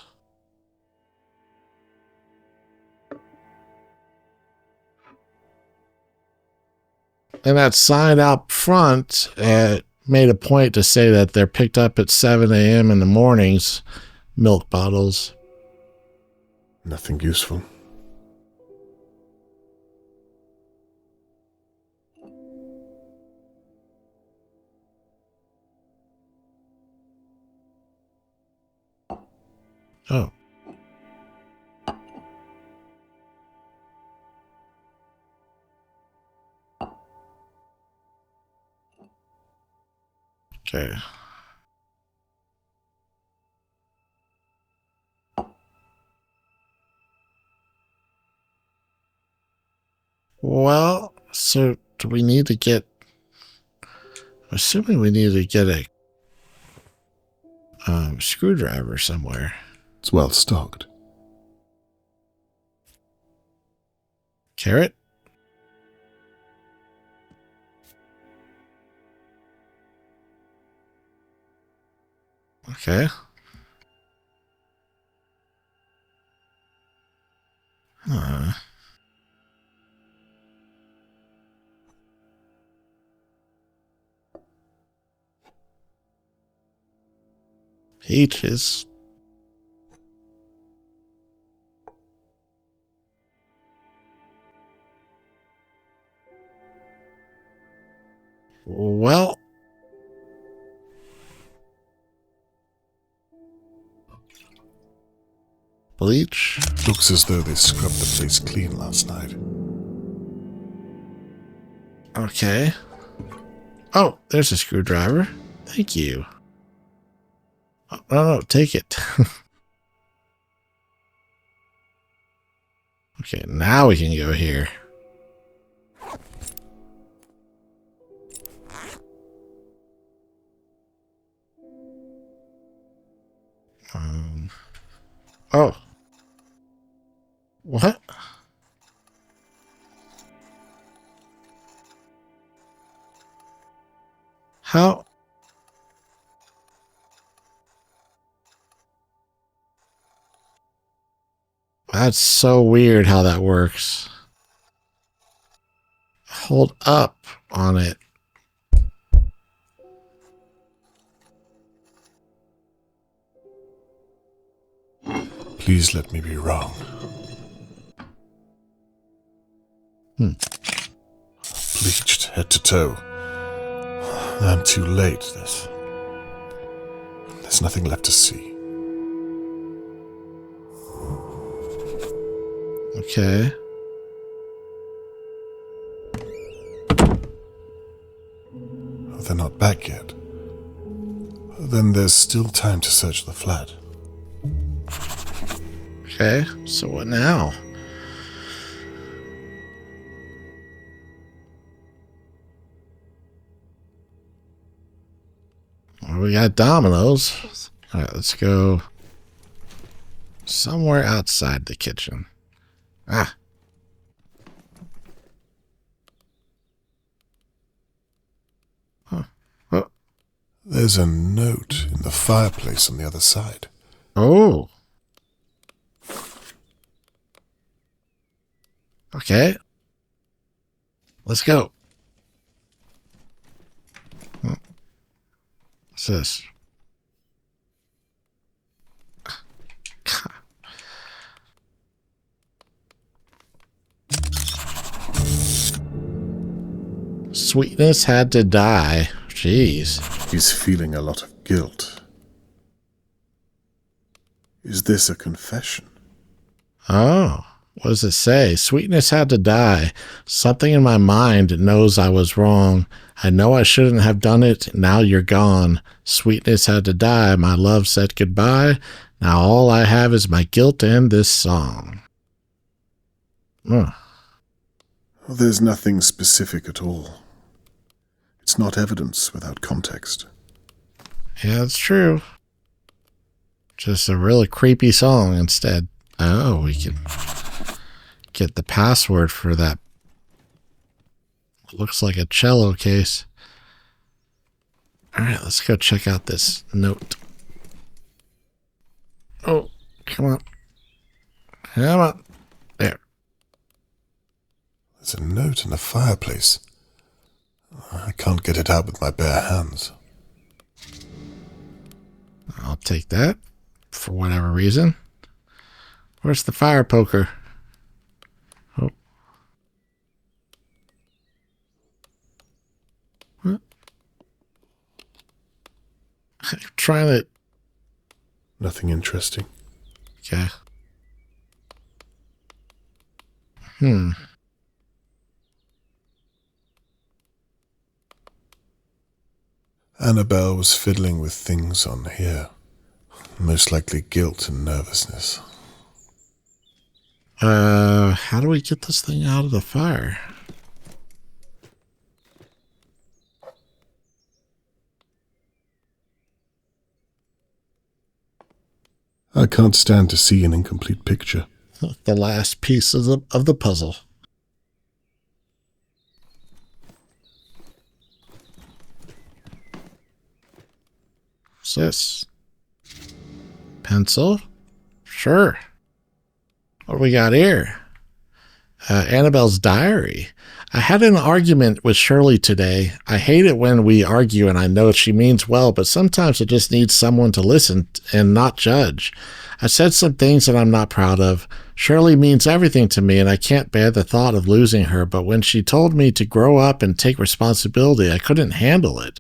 And that sign out front made a point to say that they're picked up at 7 a.m. in the mornings, milk bottles. Nothing useful. Oh. Okay. Well, so do we need to get... I'm assuming we need to get a screwdriver somewhere. It's well stocked. Carrot? Okay. Peaches. Well, bleach. Looks as though they scrubbed the place clean last night. Okay. Oh, there's a screwdriver. Thank you. Oh, no, take it. Okay, now we can go here. Oh. What? How? That's so weird how that works. Hold up on it. Please let me be wrong. Bleached head to toe. I'm too late. There's nothing left to see. Okay. They're not back yet. Then there's still time to search the flat. Okay, so what now? Well, we got dominoes. All right, let's go somewhere outside the kitchen. Ah. Huh. Oh. There's a note in the fireplace on the other side. Oh. Okay. Let's go. What's this? Sweetness had to die. Jeez. He's feeling a lot of guilt. Is this a confession? Oh, what does it say? Sweetness had to die. Something in my mind knows I was wrong. I know I shouldn't have done it. Now you're gone. Sweetness had to die. My love said goodbye. Now all I have is my guilt and this song. Oh. There's nothing specific at all. It's not evidence without context. Yeah, that's true. Just a really creepy song instead. Oh, we can get the password for that. Looks like a cello case. All right, let's go check out this note. Oh, come on. Come on. There. There's a note in the fireplace. I can't get it out with my bare hands. I'll take that for whatever reason. Where's the fire poker? Oh. What? I'm trying to... Nothing interesting. Okay. Annabelle was fiddling with things on here. Most likely guilt and nervousness. How do we get this thing out of the fire? I can't stand to see an incomplete picture. The last piece of the puzzle. What's this? Pencil? Sure. What do we got here? Annabelle's diary. I had an argument with Shirley today. I hate it when we argue and I know she means well, but sometimes I just need someone to listen and not judge. I said some things that I'm not proud of. Shirley means everything to me and I can't bear the thought of losing her, but when she told me to grow up and take responsibility, I couldn't handle it.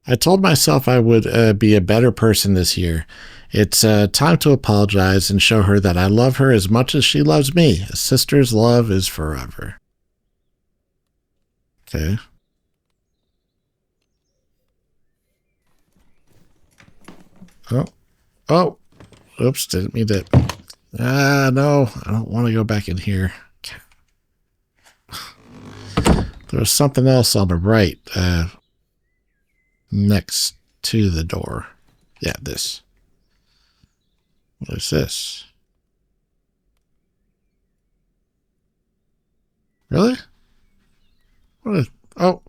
I told myself I would be a better person this year. It's time to apologize and show her that I love her as much as she loves me. A sister's love is forever. Okay. Oh. Oops, didn't mean to. No, I don't want to go back in here. There was something else on the right. Next to the door. Yeah, this. What is this? Really? What is... Oh.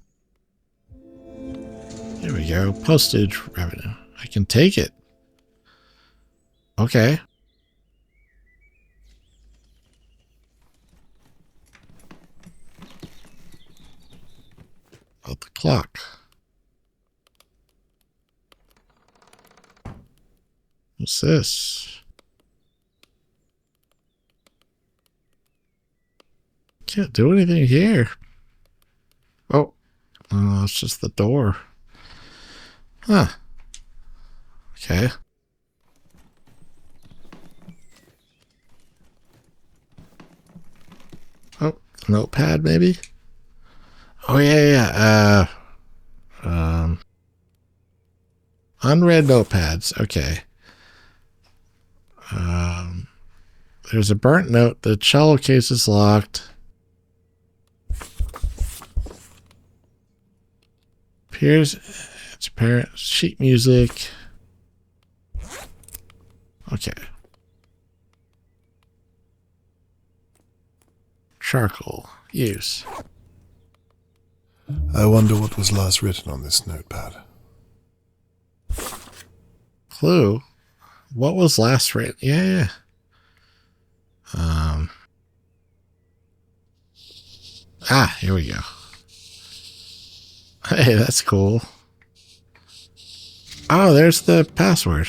Here we go. Postage revenue. I can take it. Okay. Oh, the clock. What's this? Can't do anything here. Oh, it's just the door. Huh. Okay. Oh, notepad maybe? Oh, yeah. Unread notepads. Okay. There's a burnt note. The cello case is locked. Appears it's apparent. Sheet music. Okay. Charcoal. Use. I wonder what was last written on this notepad. Clue? What was last written? Yeah. Here we go. Hey, that's cool. Oh, there's the password.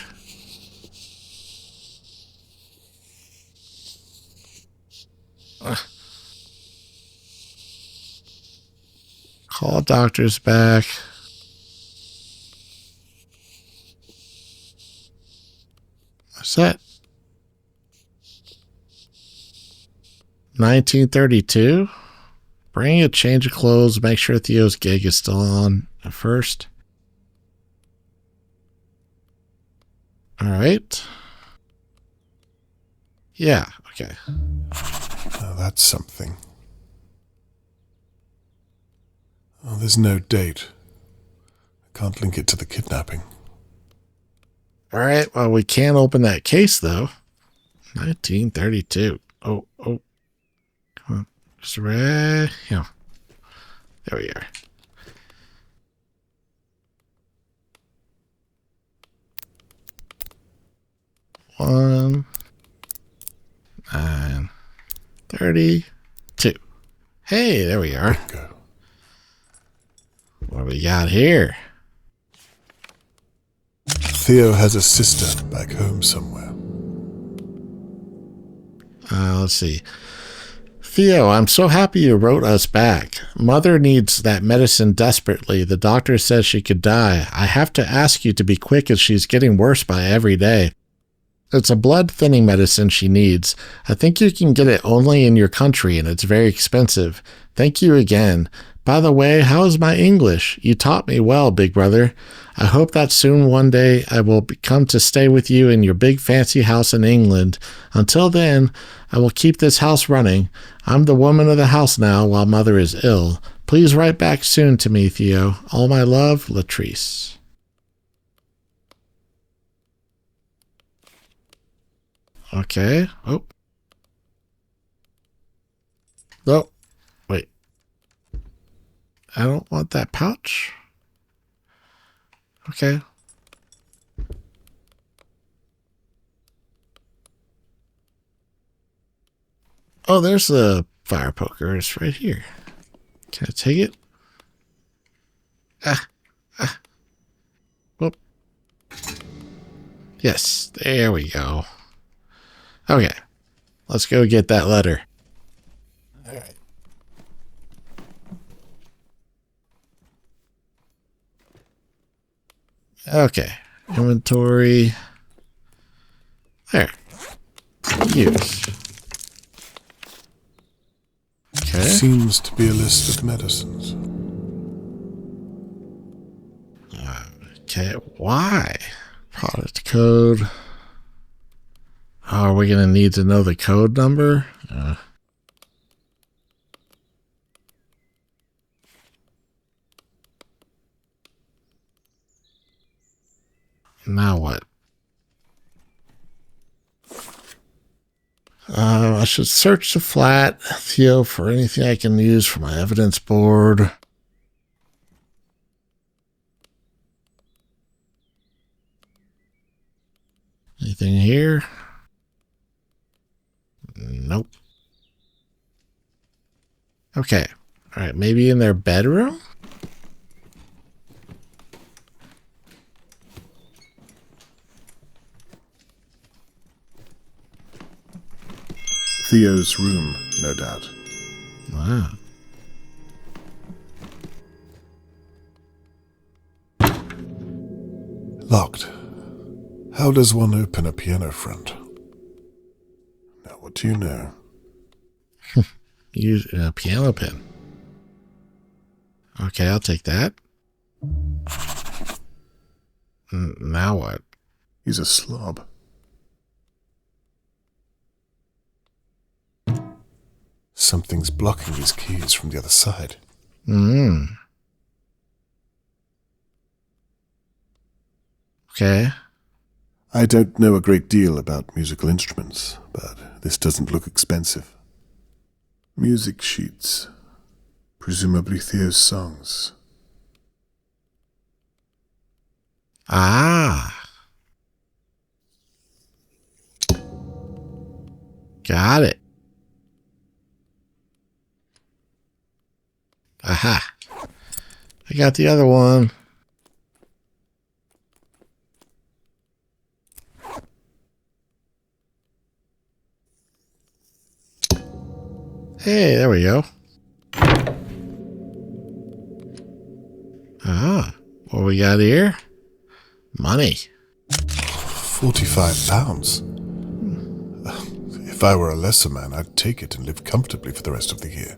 Call doctors back. What's that? 1932? Bring a change of clothes. Make sure Theo's gig is still on at first. All right. Yeah, okay. Oh, that's something. Oh, there's no date. I can't link it to the kidnapping. All right, well, we can't open that case, though. 1932. Oh. Come on. Just right. Yeah. There we are. One. 932. Hey, there we are. Bingo. What we got here? Theo has a sister back home somewhere. Let's see. Theo, I'm so happy you wrote us back. Mother needs that medicine desperately. The doctor says she could die. I have to ask you to be quick as she's getting worse by every day. It's a blood thinning medicine she needs. I think you can get it only in your country and it's very expensive. Thank you again. By the way, how is my English? You taught me well, big brother. I hope that soon one day I will come to stay with you in your big fancy house in England. Until then, I will keep this house running. I'm the woman of the house now while mother is ill. Please write back soon to me, Theo. All my love, Latrice. Okay. Oh. Oh. Wait. I don't want that pouch. Okay. Oh, there's the fire poker. It's right here. Can I take it? Whoop. Yes, there we go. Okay. Let's go get that letter. All right. Okay. Inventory. There. Use. Okay. Seems to be a list of medicines. Okay. Why? Product code. Oh, are we going to need to know the code number? Now what? I should search the flat, Theo, for anything I can use for my evidence board. Anything here? Nope. Okay. All right. Maybe in their bedroom? Theo's room, no doubt. Wow. Locked. How does one open a piano front? Now, what do you know? Use a piano pin. Okay, I'll take that. Now what? He's a slob. Something's blocking his keys from the other side. Okay. I don't know a great deal about musical instruments, but this doesn't look expensive. Music sheets. Presumably Theo's songs. Ah. Got it. Aha. I got the other one. Hey, there we go. Ah, what we got here? Money. £45. If I were a lesser man, I'd take it and live comfortably for the rest of the year.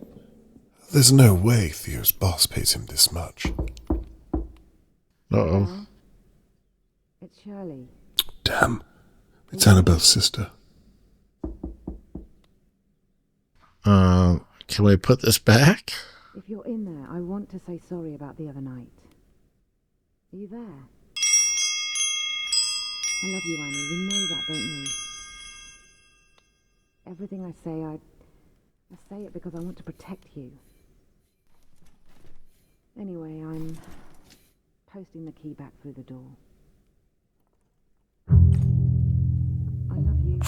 There's no way Theo's boss pays him this much. Uh-oh. It's Shirley. Damn. It's Annabelle's sister. Can we put this back? If you're in there, I want to say sorry about the other night. Are you there? I love you, Annie. You know that, don't you? Everything I say, I say it because I want to protect you. Anyway, I'm posting the key back through the door. I love you.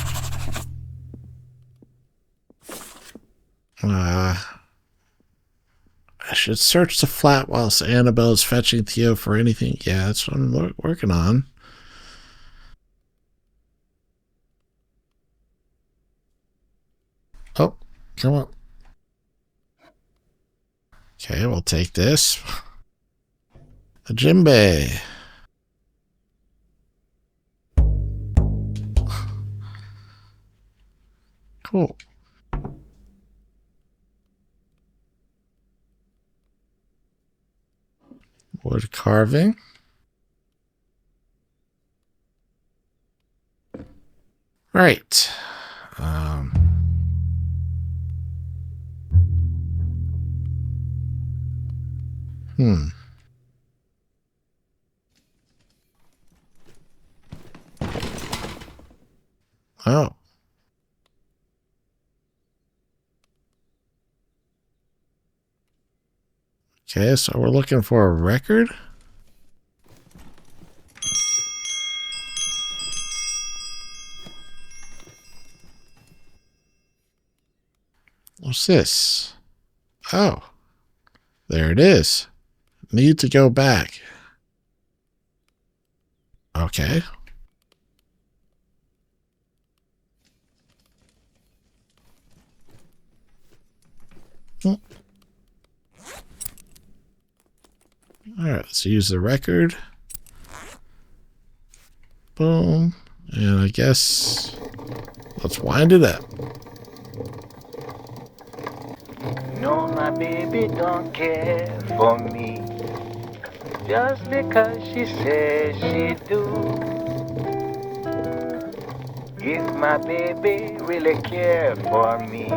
should search the flat whilst Annabelle is fetching Theo for anything. Yeah, that's what I'm working on. Oh, come on. Okay, we'll take this. A djembe. Cool. Wood carving. Right. Oh. Okay, so we're looking for a record? What's this? Oh. There it is. Need to go back. Okay. All right, let's use the record. Boom. And I guess let's wind it up. No, my baby don't care for me, just because she says she do. If my baby really cared for me,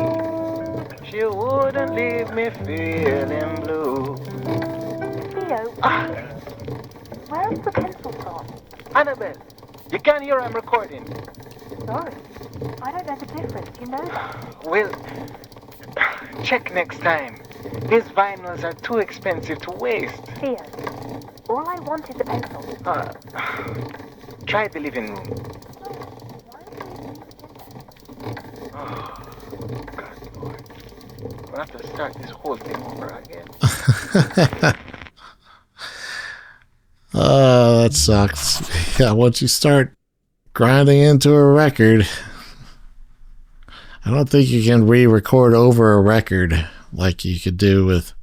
she wouldn't leave me feeling blue. Theo, where's the pencil gone? Annabelle, you can't hear I'm recording. Sorry, I don't know the difference, you know that. Well, check next time. These vinyls are too expensive to waste. Theo, all I want is a pencil. Try the living room. Oh, God, Lord. We'll have to start this whole thing over again. Oh, that sucks. Yeah, once you start grinding into a record, I don't think you can re-record over a record like you could do with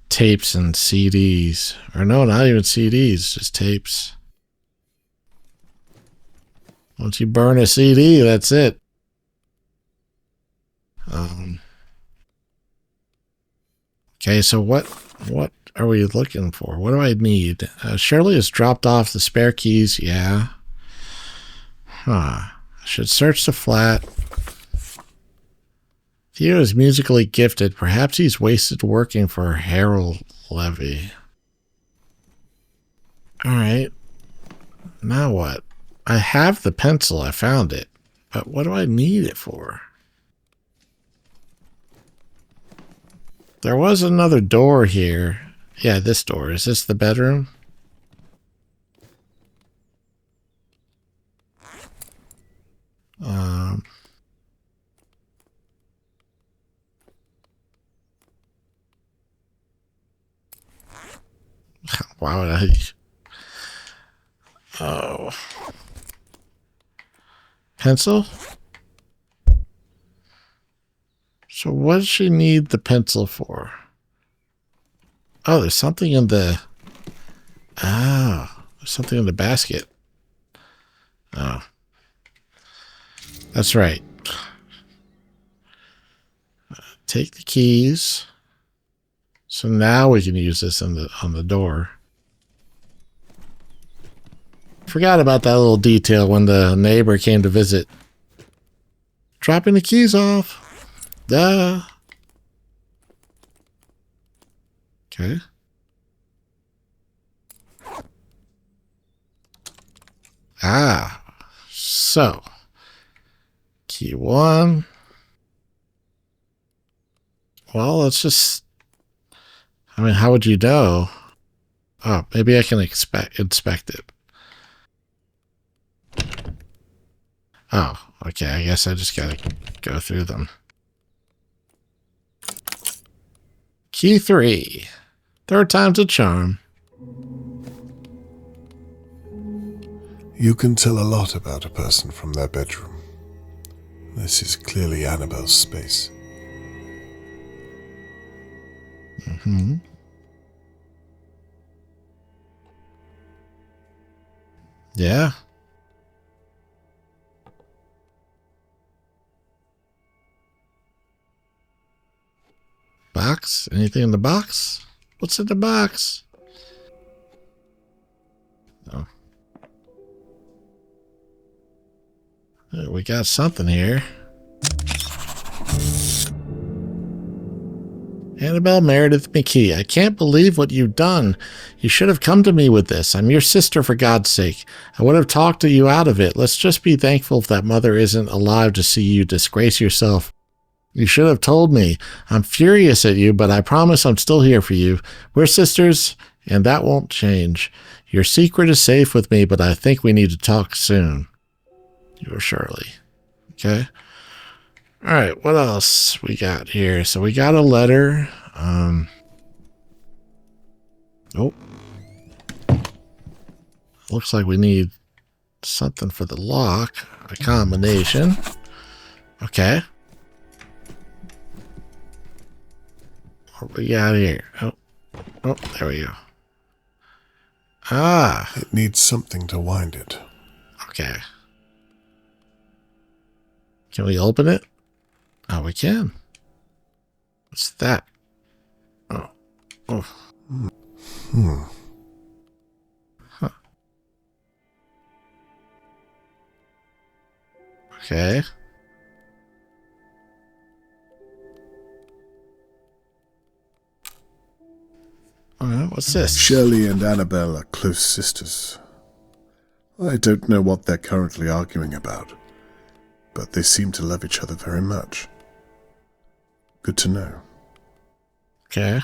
tapes and CDs. Or no, not even CDs, just tapes. Once you burn a CD, that's it. Okay, so what are we looking for? What do I need? Shirley has dropped off the spare keys. Yeah. I should search the flat. Theo is musically gifted. Perhaps he's wasted working for Harold Levy. Alright. Now what? I have the pencil. I found it. But what do I need it for? There was another door here. Yeah, this door. Is this the bedroom? Why would I? Oh. Pencil? So what does she need the pencil for? Oh, there's something in the... Oh, there's something in the basket. Oh. That's right. Take the keys. So now we can use this on the door. Forgot about that little detail when the neighbor came to visit. Dropping the keys off. Duh. Okay. So. Key 1. Well, let's just... I mean, how would you know? Oh, maybe I can inspect it. Oh, okay. I guess I just gotta go through them. Key 3. Third time's a charm. You can tell a lot about a person from their bedroom. This is clearly Annabelle's space. Mm-hmm. Yeah. Box? Anything in the box? What's in the box? Oh. We got something here. Annabelle Meredith McKee, I can't believe what you've done. You should have come to me with this. I'm your sister, for God's sake. I would have talked you out of it. Let's just be thankful that Mother isn't alive to see you disgrace yourself. You should have told me. I'm furious at you, but I promise I'm still here for you. We're sisters, and that won't change. Your secret is safe with me, but I think we need to talk soon. Yours, Shirley. Okay. All right, what else we got here? So we got a letter. Oh. Looks like we need something for the lock. A combination. Okay. What we got here? Oh, there we go. Ah. It needs something to wind it. Okay. Can we open it? Oh, we can. What's that? Oh. Huh. Okay. What's this? Shirley and Annabelle are close sisters. I don't know what they're currently arguing about, but they seem to love each other very much. Good to know. Okay.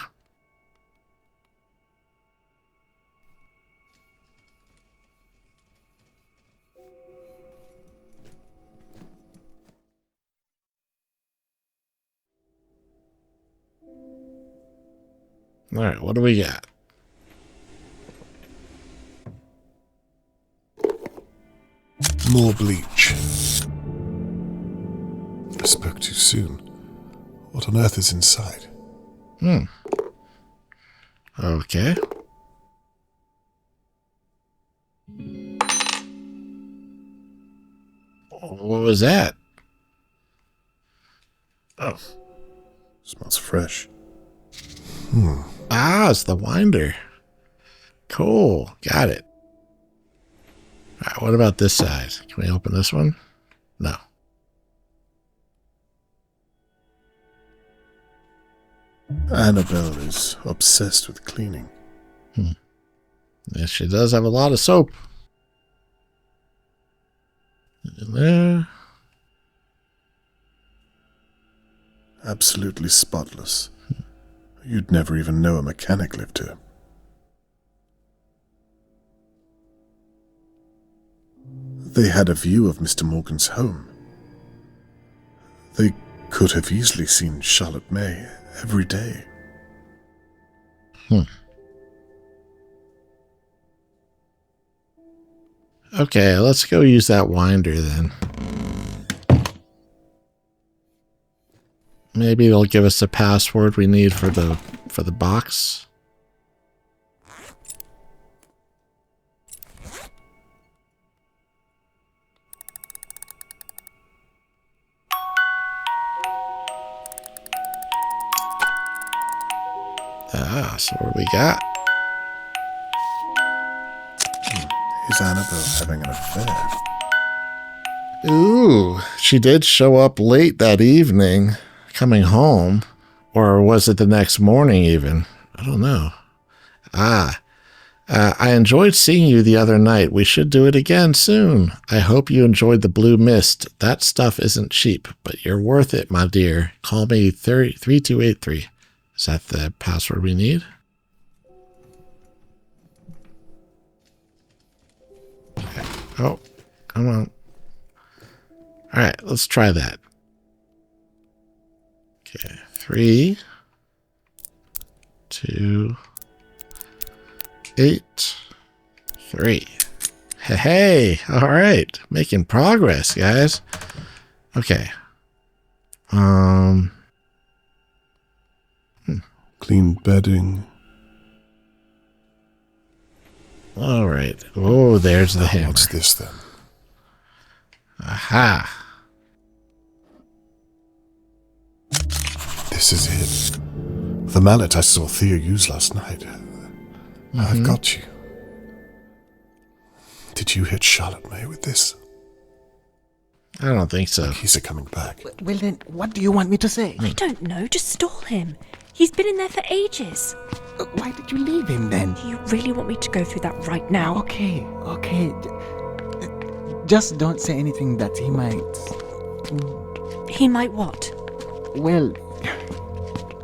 All right, what do we got? More bleach. I spoke too soon. What on earth is inside? Okay. What was that? Oh. Smells fresh. Ah, it's the winder. Cool. Got it. All right, what about this side? Can we open this one? No. Annabelle is obsessed with cleaning. Yes, she does have a lot of soap. In there. Absolutely spotless. You'd never even know a mechanic lived here. They had a view of Mr. Morgan's home. They could have easily seen Charlotte May every day. Okay, let's go use that winder then. Maybe it'll give us the password we need for the box. Ah, so what do we got? Is Annabelle having an affair? Ooh, she did show up late that evening, coming home. Or was it the next morning even? I don't know. I enjoyed seeing you the other night. We should do it again soon. I hope you enjoyed the blue mist. That stuff isn't cheap, but you're worth it, my dear. Call me 3283. Is that the password we need? Okay. Oh, come on. All right, let's try that. Okay, 3, 2, 8, 3. Hey, all right, making progress, guys. Okay. Clean bedding. All right. Oh, there's the hammer. What's this then? Aha. This is it. The mallet I saw Theo use last night. I've got you. Did you hit Charlotte May with this? I don't think so. He's coming back. Well then, what do you want me to say? I don't know, just stall him. He's been in there for ages. Why did you leave him then? Do you really want me to go through that right now? Okay. Just don't say anything that he might... He might what? Well,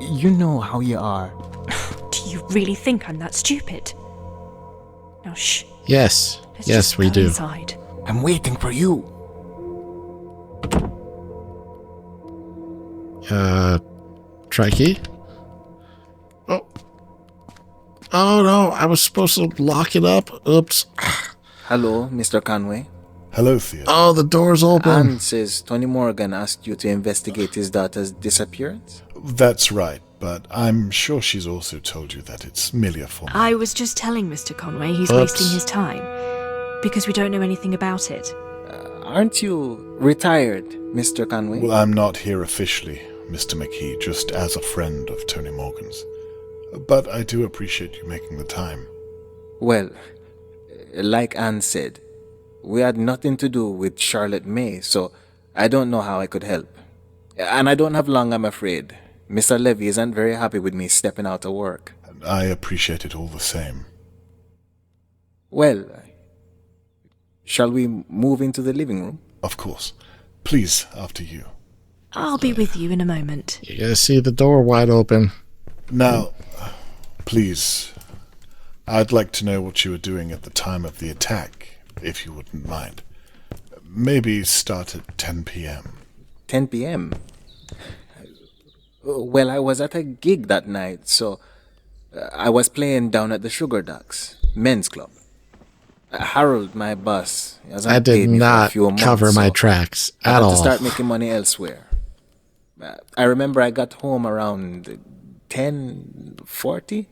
you know how you are. Do you really think I'm that stupid? Now shh. Yes. Let's Yes, just we go do. Inside. I'm waiting for you. Try key? Oh no, I was supposed to lock it up. Oops. Hello, Mr. Conway. Hello, Theo. Oh, the door's open. Anne says Tony Morgan asked you to investigate his daughter's disappearance. That's right, but I'm sure she's also told you that it's merely a form. I was just telling Mr. Conway he's Oops. wasting his time because we don't know anything about it. Aren't you retired, Mr. Conway? Well, I'm not here officially, Mr. McKee, just as a friend of Tony Morgan's. But I do appreciate you making the time. Well, like Anne said, we had nothing to do with Charlotte May, so I don't know how I could help. And I don't have long, I'm afraid. Mr. Levy isn't very happy with me stepping out of work. I appreciate it all the same. Well, shall we move into the living room? Of course. Please, after you. I'll be with you in a moment. You guys see the door wide open. Now, please, I'd like to know what you were doing at the time of the attack, if you wouldn't mind. Maybe start at 10 p.m. 10 p.m.? Well, I was at a gig that night, so I was playing down at the Sugar Ducks men's club. Harold, my boss, hasn't I did paid me for a not few months, cover my so tracks I at had all. to start making money elsewhere. I remember I got home around 10:40,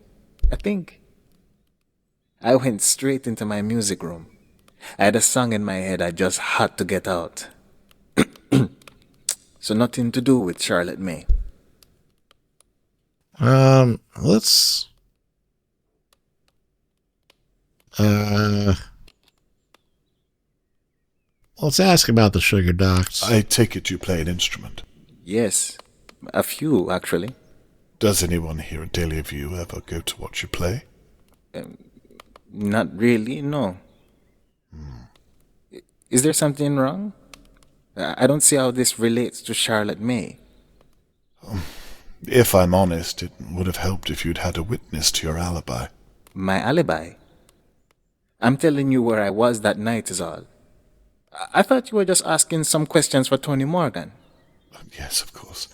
I think. I went straight into my music room. I had a song in my head I just had to get out. So nothing to do with Charlotte May. Let's ask about the Sugar Ducks. I take it you play an instrument. Yes, a few, actually. Does anyone here at Dahlia View ever go to watch you play? Not really, no. Is there something wrong? I don't see how this relates to Charlotte May. If I'm honest, it would have helped if you'd had a witness to your alibi. My alibi? I'm telling you where I was that night is all. I thought you were just asking some questions for Tony Morgan. Yes, of course.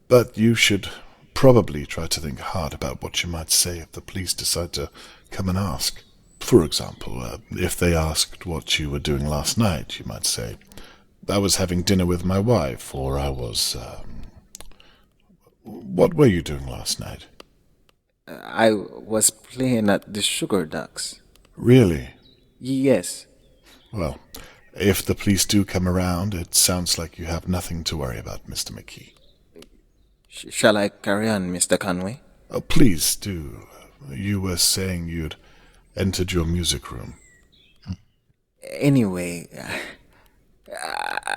But you should probably try to think hard about what you might say if the police decide to come and ask. For example, if they asked what you were doing last night, you might say, I was having dinner with my wife, or I was... What were you doing last night? I was playing at the Sugar Ducks. Really? Yes. Well, if the police do come around, it sounds like you have nothing to worry about, Mr. McKee. Shall I carry on, Mr. Conway? Oh, please do. You were saying you'd entered your music room. Anyway,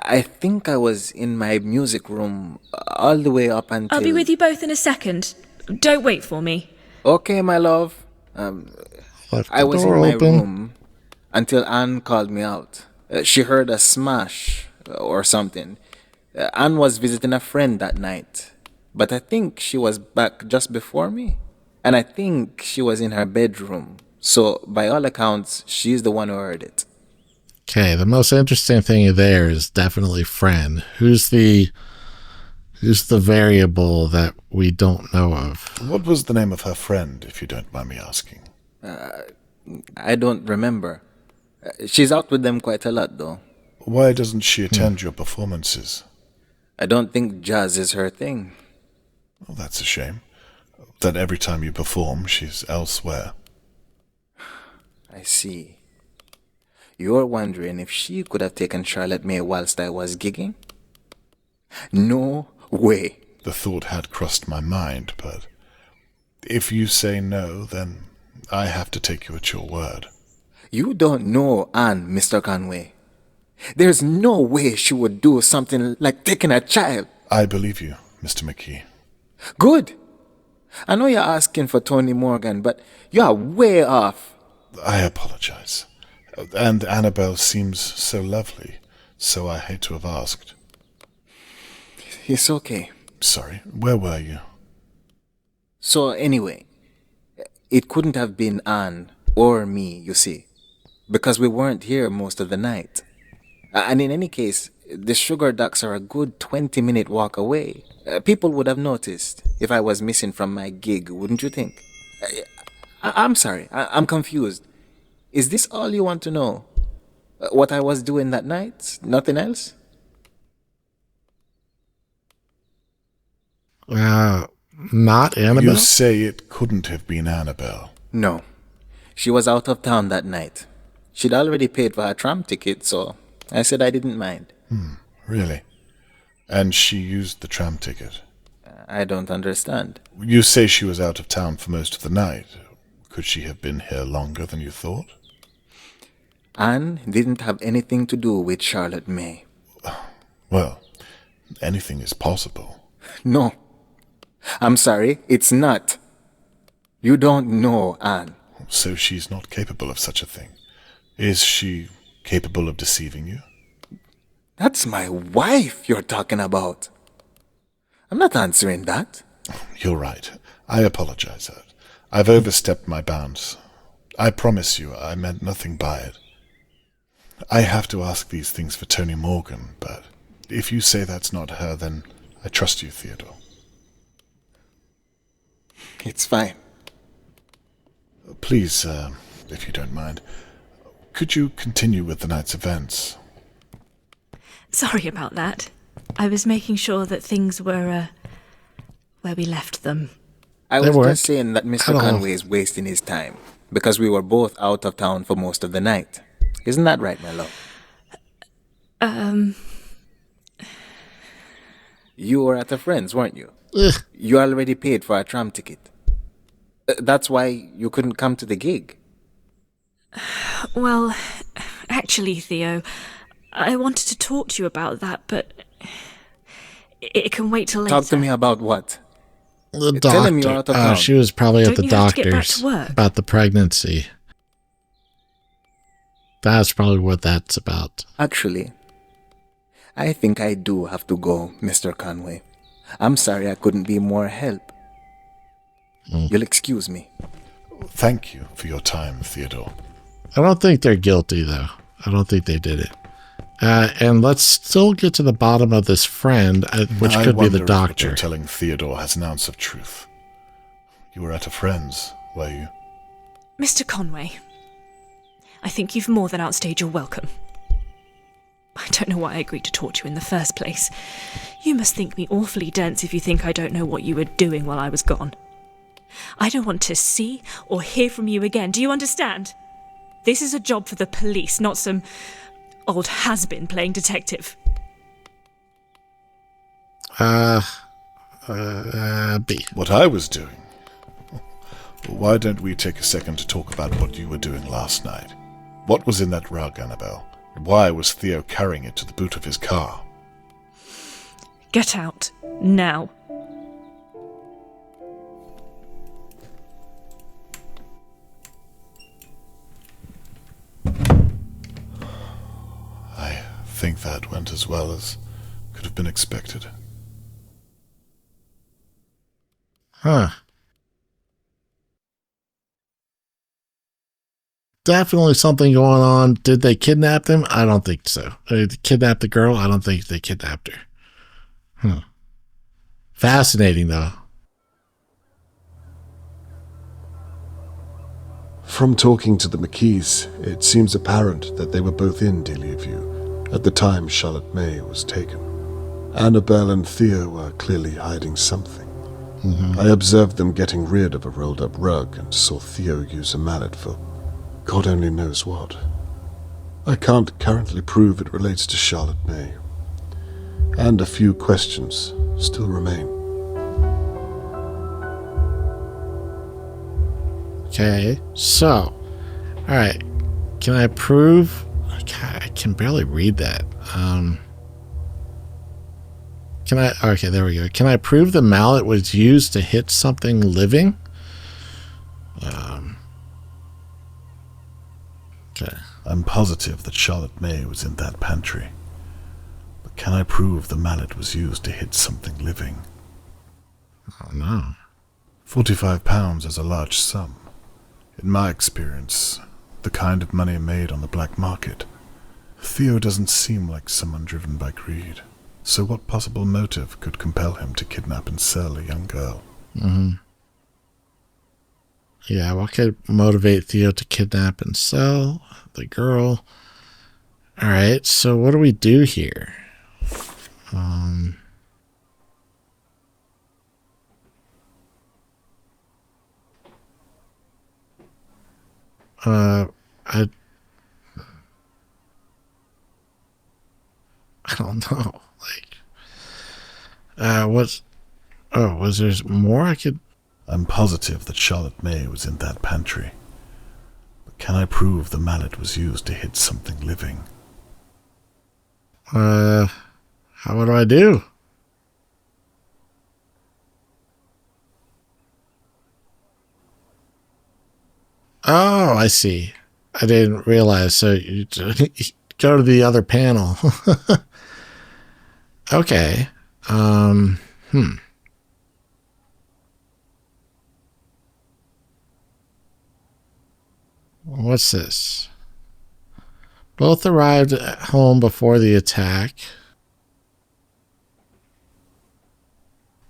I think I was in my music room all the way up until... I'll be with you both in a second. Don't wait for me. Okay, my love. I was in my room until Anne called me out. She heard a smash or something. Anne was visiting a friend that night, but I think she was back just before me. And I think she was in her bedroom. So, by all accounts, she's the one who heard it. Okay, the most interesting thing there is definitely friend. Who's the Who's the variable that we don't know of? What was the name of her friend, if you don't mind me asking? I don't remember. She's out with them quite a lot, though. Why doesn't she attend your performances? I don't think jazz is her thing. Well, that's a shame. That every time you perform, she's elsewhere. I see. You're wondering if she could have taken Charlotte May whilst I was gigging? No way. The thought had crossed my mind, but if you say no, then I have to take you at your word. You don't know Anne, Mr. Conway. There's no way she would do something like taking a child. I believe you, Mr. McKee. Good. I know you're asking for Tony Morgan, but you're way off. I apologize. And Annabelle seems so lovely, so I hate to have asked. It's okay. Sorry, where were you? So anyway, it couldn't have been Anne or me, you see, because we weren't here most of the night. And in any case, the sugar ducks are a good 20-minute walk away. People would have noticed if I was missing from my gig, wouldn't you think? I'm sorry, I'm confused. Is this all you want to know? What I was doing that night? Nothing else? Not Annabelle? You say it couldn't have been Annabelle. No. She was out of town that night. She'd already paid for her tram ticket, so I said I didn't mind. Really? And she used the tram ticket? I don't understand. You say she was out of town for most of the night. Could she have been here longer than you thought? Anne didn't have anything to do with Charlotte May. Well, anything is possible. No. I'm sorry, it's not. You don't know Anne. So she's not capable of such a thing. Is she capable of deceiving you? That's my wife you're talking about. I'm not answering that. You're right. I apologize. I've overstepped my bounds. I promise you I meant nothing by it. I have to ask these things for Tony Morgan, but if you say that's not her, then I trust you, Theodore. It's fine. Please, if you don't mind, could you continue with the night's events? Sorry about that. I was making sure that things were, where we left them. I was just saying that Mr. Conway is wasting his time, because we were both out of town for most of the night. Isn't that right, my love? You were at a friend's, weren't you? You already paid for a tram ticket. That's why you couldn't come to the gig. Well, actually, Theo, I wanted to talk to you about that, but it can wait till later. Talk to me about what? The doctor. Tell him you're out of town. She was probably at Don't the you have to get back doctor's to work? about the pregnancy. That's probably what that's about. Actually, I think I do have to go, Mr. Conway. I'm sorry I couldn't be more help. You'll excuse me. Thank you for your time, Theodore. I don't think they're guilty, though. I don't think they did it. And let's still get to the bottom of this friend, which could be the If what doctor. you're telling Theodore has an ounce of truth. You were at a friend's, were you? Mr. Conway, I think you've more than outstayed your welcome. I don't know why I agreed to talk to you in the first place. You must think me awfully dense if you think I don't know what you were doing while I was gone. I don't want to see or hear from you again. Do you understand? This is a job for the police, not some old has-been playing detective. B. What I was doing? Why don't we take a second to talk about what you were doing last night? What was in that rug, Annabelle? Why was Theo carrying it to the boot of his car? Get out. Now. I think that went as well as could have been expected. Huh. Definitely something going on. Did they kidnap them? I don't think so. They kidnapped the girl? I don't think they kidnapped her. Huh. Fascinating, though. From talking to the McKees, it seems apparent that they were both in Dahlia View at the time Charlotte May was taken. Annabelle and Theo were clearly hiding something. I observed them getting rid of a rolled-up rug and saw Theo use a mallet for God only knows what. I can't currently prove it relates to Charlotte May. And a few questions still remain. Okay, so, alright. Can I prove? God, I can barely read that. Okay, there we go. Can I prove the mallet was used to hit something living? Okay. I'm positive that Charlotte May was in that pantry. But can I prove the mallet was used to hit something living? Oh, no. £45 is a large sum. In my experience, the kind of money made on the black market. Theo doesn't seem like someone driven by greed. So what possible motive could compel him to kidnap and sell a young girl? Yeah, what could motivate Theo to kidnap and sell the girl? Alright, so what do we do here? I don't know. Was there more I could... I'm positive that Charlotte May was in that pantry. But can I prove the mallet was used to hit something living? What do I do? Oh, I see. I didn't realize. So you go to the other panel. Okay. What's this? Both arrived at home before the attack.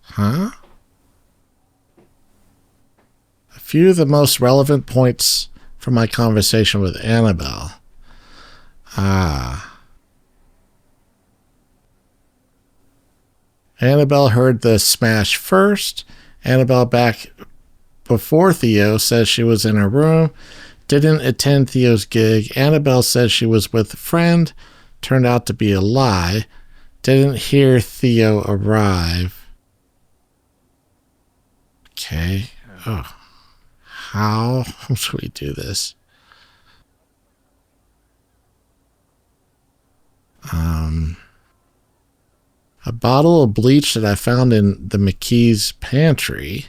Huh? A few of the most relevant points from my conversation with Annabelle. Annabelle heard the smash first. Annabelle, back before Theo, says she was in her room. Didn't attend Theo's gig. Annabelle says she was with a friend. Turned out to be a lie. Didn't hear Theo arrive. Okay. Oh. How should we do this? A bottle of bleach that I found in the McKee's pantry.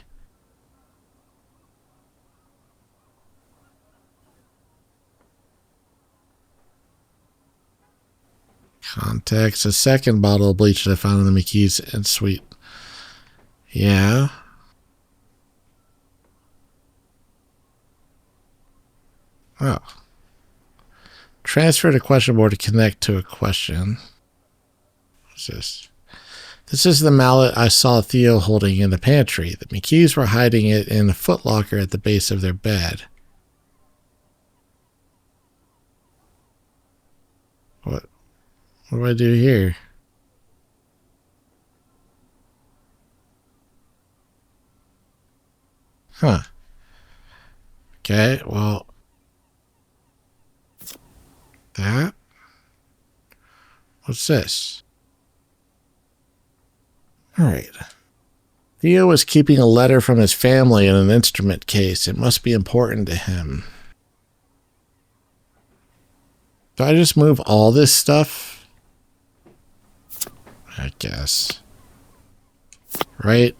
Context. A second bottle of bleach that I found in the McKee's and sweet. Yeah. Oh. Transfer to question board to connect to a question. What's this? This is the mallet I saw Theo holding in the pantry. The McKees were hiding it in a footlocker at the base of their bed. What do I do here? Huh. Okay, well. That? What's this? Alright. Theo was keeping a letter from his family in an instrument case. It must be important to him. Do I just move all this stuff? I guess. Right?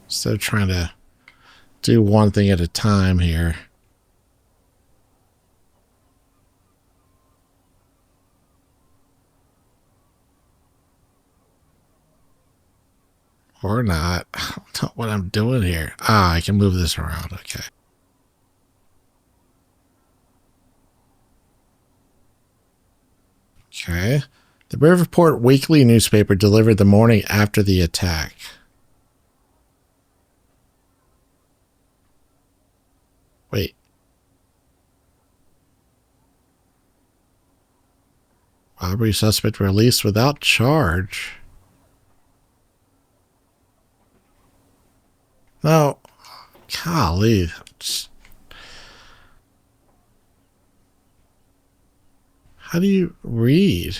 Instead of trying to do one thing at a time here. Or not. I don't know what I'm doing here. I can move this around. Okay. Okay. The Riverport Weekly newspaper delivered the morning after the attack. Wait. Robbery suspect released without charge. No. Golly. How do you read?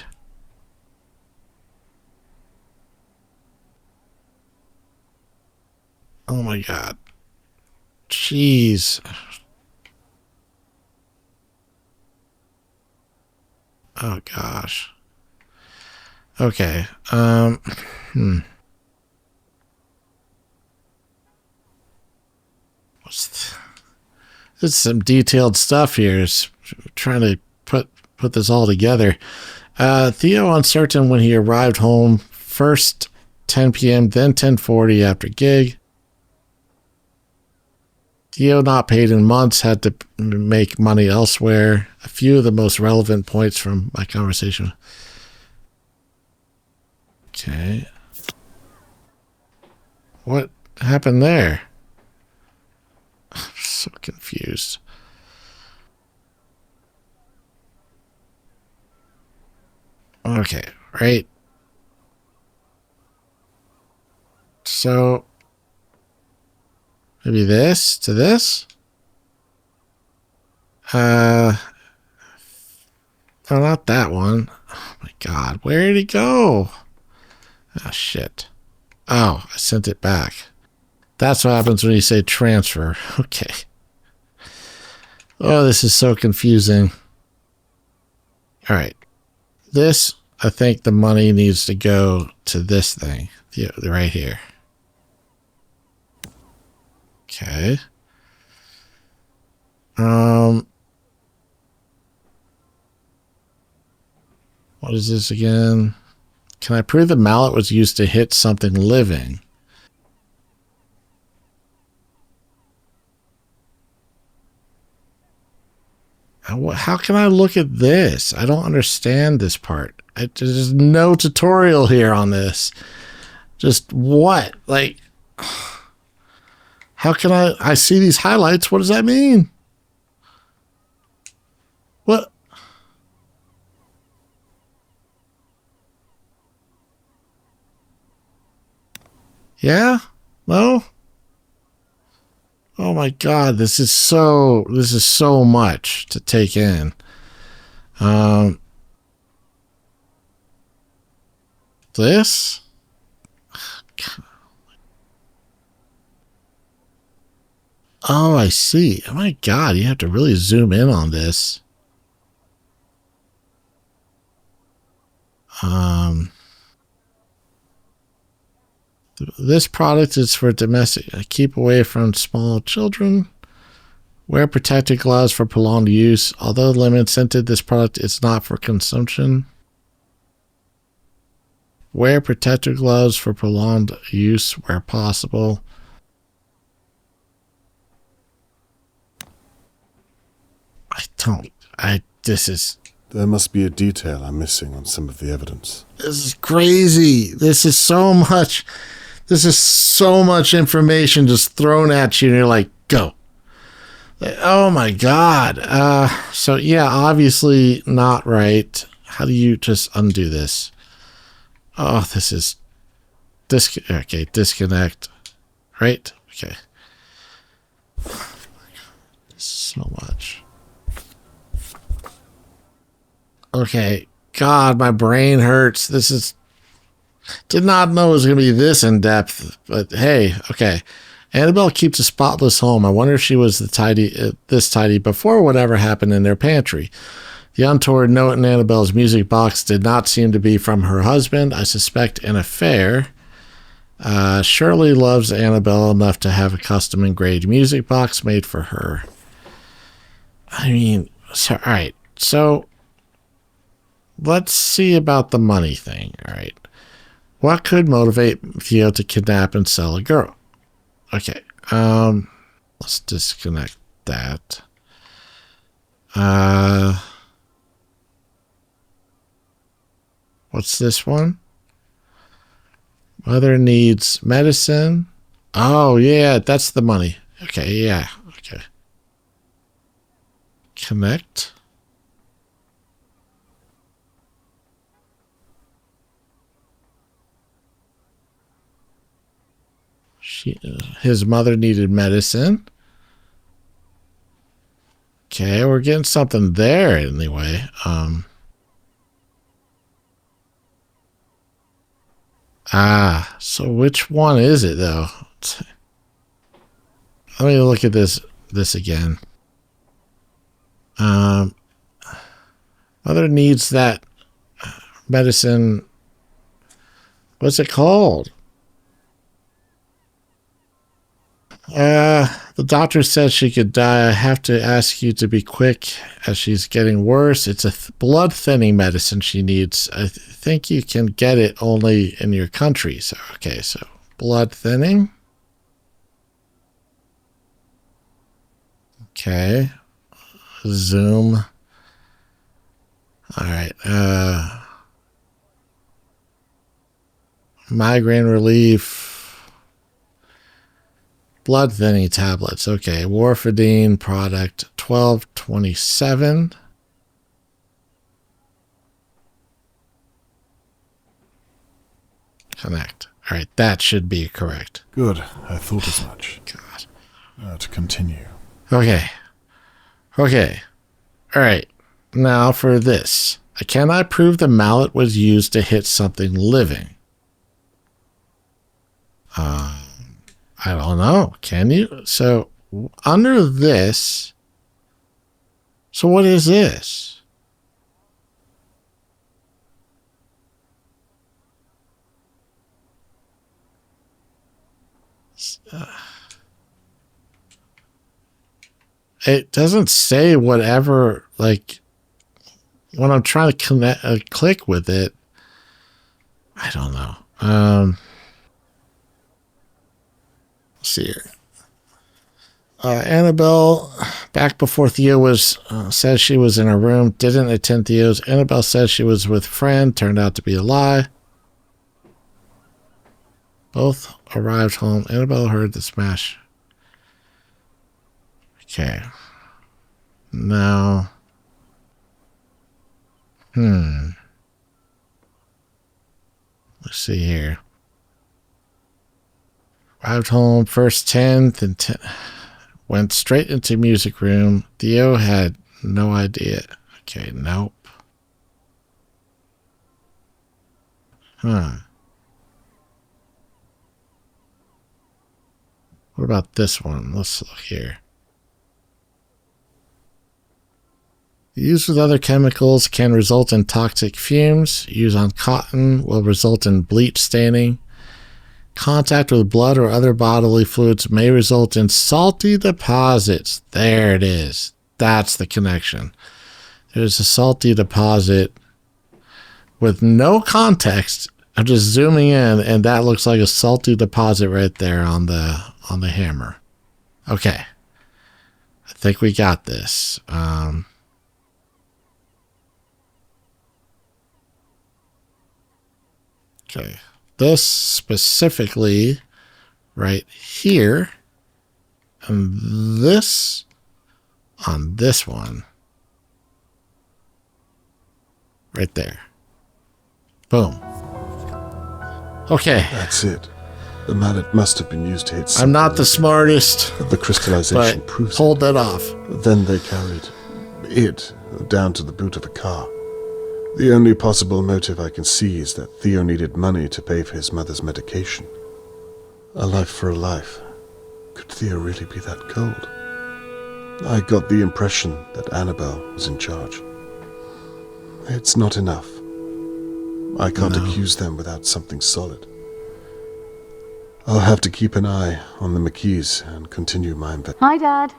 Oh my God. Jeez. Oh gosh. Okay. It's some detailed stuff here. It's trying to put this all together. Theo uncertain when he arrived home. First 10 p.m., then 10:40 after gig. Theo not paid in months, had to make money elsewhere. A few of the most relevant points from my conversation. Okay. What happened there? I'm so confused. Okay, right. So maybe this to this? No, not that one. Oh my God, where did it go? Oh shit. Oh, I sent it back. That's what happens when you say transfer. Okay. Oh, this is so confusing. All right. This, I think the money needs to go to this thing. Yeah, right here. Okay. What is this again? Can I prove the mallet was used to hit something living? How can I look at this? I don't understand this part. There's no tutorial here on this. Just what? Like, how can I see these highlights? What does that mean? What? Yeah? No? Oh my God, this is so much to take in. This? Oh, I see. Oh my God, you have to really zoom in on this. This product is for domestic. Keep away from small children. Wear protective gloves for prolonged use. Although lemon scented, this product is not for consumption. Wear protective gloves for prolonged use where possible. There must be a detail I'm missing on some of the evidence. This is crazy. This is so much information just thrown at you and you're like, go. Oh my God. So yeah, obviously not right. How do you just undo this? Oh, this is okay, disconnect. Right? Okay. So much. Okay. God, my brain hurts. Did not know it was going to be this in depth, but hey, okay. Annabelle keeps a spotless home. I wonder if she was this tidy before whatever happened in their pantry. The untoward note in Annabelle's music box did not seem to be from her husband. I suspect an affair. Shirley loves Annabelle enough to have a custom engraved music box made for her. I mean, all right. So let's see about the money thing. All right. What could motivate Theo to kidnap and sell a girl? Okay. Let's disconnect that. What's this one? Mother needs medicine. Oh, yeah, that's the money. Okay, yeah, okay. Connect. His mother needed medicine. Okay, we're getting something there anyway. So which one is it though? Let me look at this again. Mother needs that medicine. What's it called? The doctor said she could die. I have to ask you to be quick as she's getting worse. It's a blood thinning medicine she needs. I think you can get it only in your country. So, okay, so blood thinning. Okay. Zoom. All right. Migraine relief. Blood thinning tablets. Okay. Warfarin product 1227. Connect. All right. That should be correct. Good. I thought as much. God. To continue. Okay. Okay. All right. Now for this. Can I prove the mallet was used to hit something living? I don't know. Can you? So under this, so what is this? It doesn't say whatever, like when I'm trying to connect, click with it. I don't know. Let's see here. Annabelle, back before Theo was, says she was in her room, didn't attend Theo's. Annabelle says she was with friend, turned out to be a lie. Both arrived home. Annabelle heard the smash. Okay. Now. Let's see here. Arrived home first 10th and went straight into music room. Theo had no idea. Okay, nope. What about this one? Let's look here. Use with other chemicals can result in toxic fumes. Use on cotton will result in bleach staining. Contact with blood or other bodily fluids may result in salty deposits. There it is. That's the connection. There's a salty deposit with no context. I'm just zooming in, and that looks like a salty deposit right there on the hammer. Okay. I think we got this. Okay. This specifically right here, and this on this one right there. Boom. Okay. That's it. The mallet must have been used to hit I'm not the smartest. The crystallization but proves hold that off. Then they carried it down to the boot of a car. The only possible motive I can see is that Theo needed money to pay for his mother's medication. A life for a life. Could Theo really be that cold? I got the impression that Annabelle was in charge. It's not enough. I can't accuse them without something solid. I'll have to keep an eye on the McKees and continue my investigation. Hi, Dad.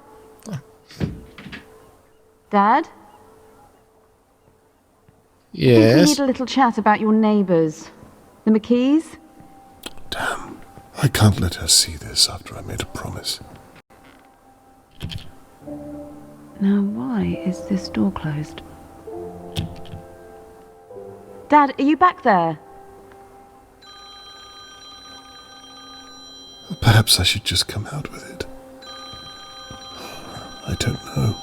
Dad? I think we Yes. need a little chat about your neighbours. The McKees? Damn. I can't let her see this after I made a promise. Now, why is this door closed? Dad, are you back there? Perhaps I should just come out with it. I don't know.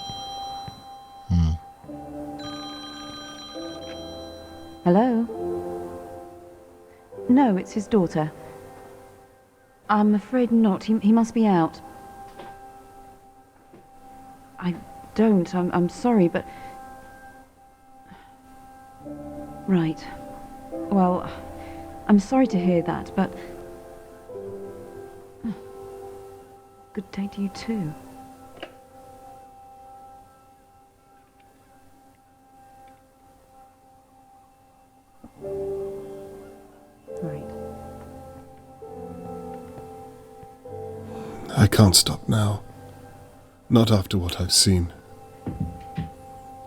Hello? No, it's his daughter. I'm afraid not. He must be out. I don't. I'm sorry, but... Right. Well, I'm sorry to hear that, but... Good day to you too. Right. I can't stop now. Not after what I've seen.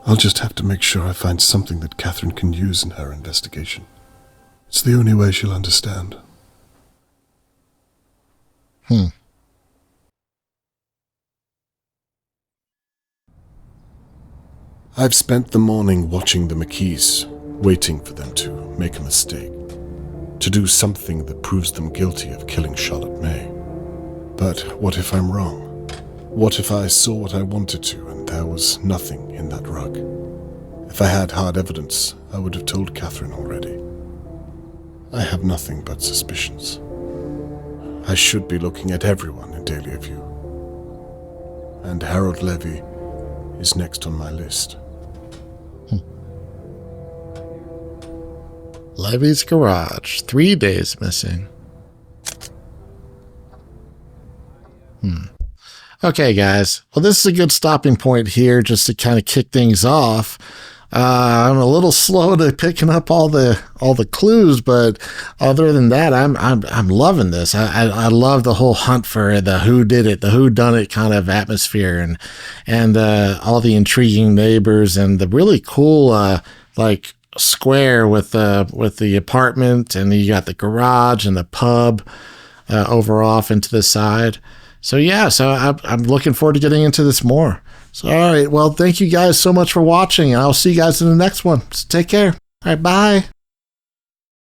I'll just have to make sure I find something that Catherine can use in her investigation. It's the only way she'll understand. I've spent the morning watching the McKees, waiting for them to make a mistake, to do something that proves them guilty of killing Charlotte May. But what if I'm wrong? What if I saw what I wanted to and there was nothing in that rug? If I had hard evidence, I would have told Catherine already. I have nothing but suspicions. I should be looking at everyone in Dahlia View. And Harold Levy is next on my list. Levy's garage. 3 days missing. Okay, guys. Well, this is a good stopping point here just to kind of kick things off. I'm a little slow to picking up all the clues, but other than that, I'm loving this. I love the whole hunt for the who did it, the who done it kind of atmosphere, and all the intriguing neighbors and the really cool like square with the apartment, and you got the garage and the pub over off into the side. So yeah, I'm looking forward to getting into this more. So all right, well, thank you guys so much for watching, and I'll see you guys in the next one. So take care. All right, bye.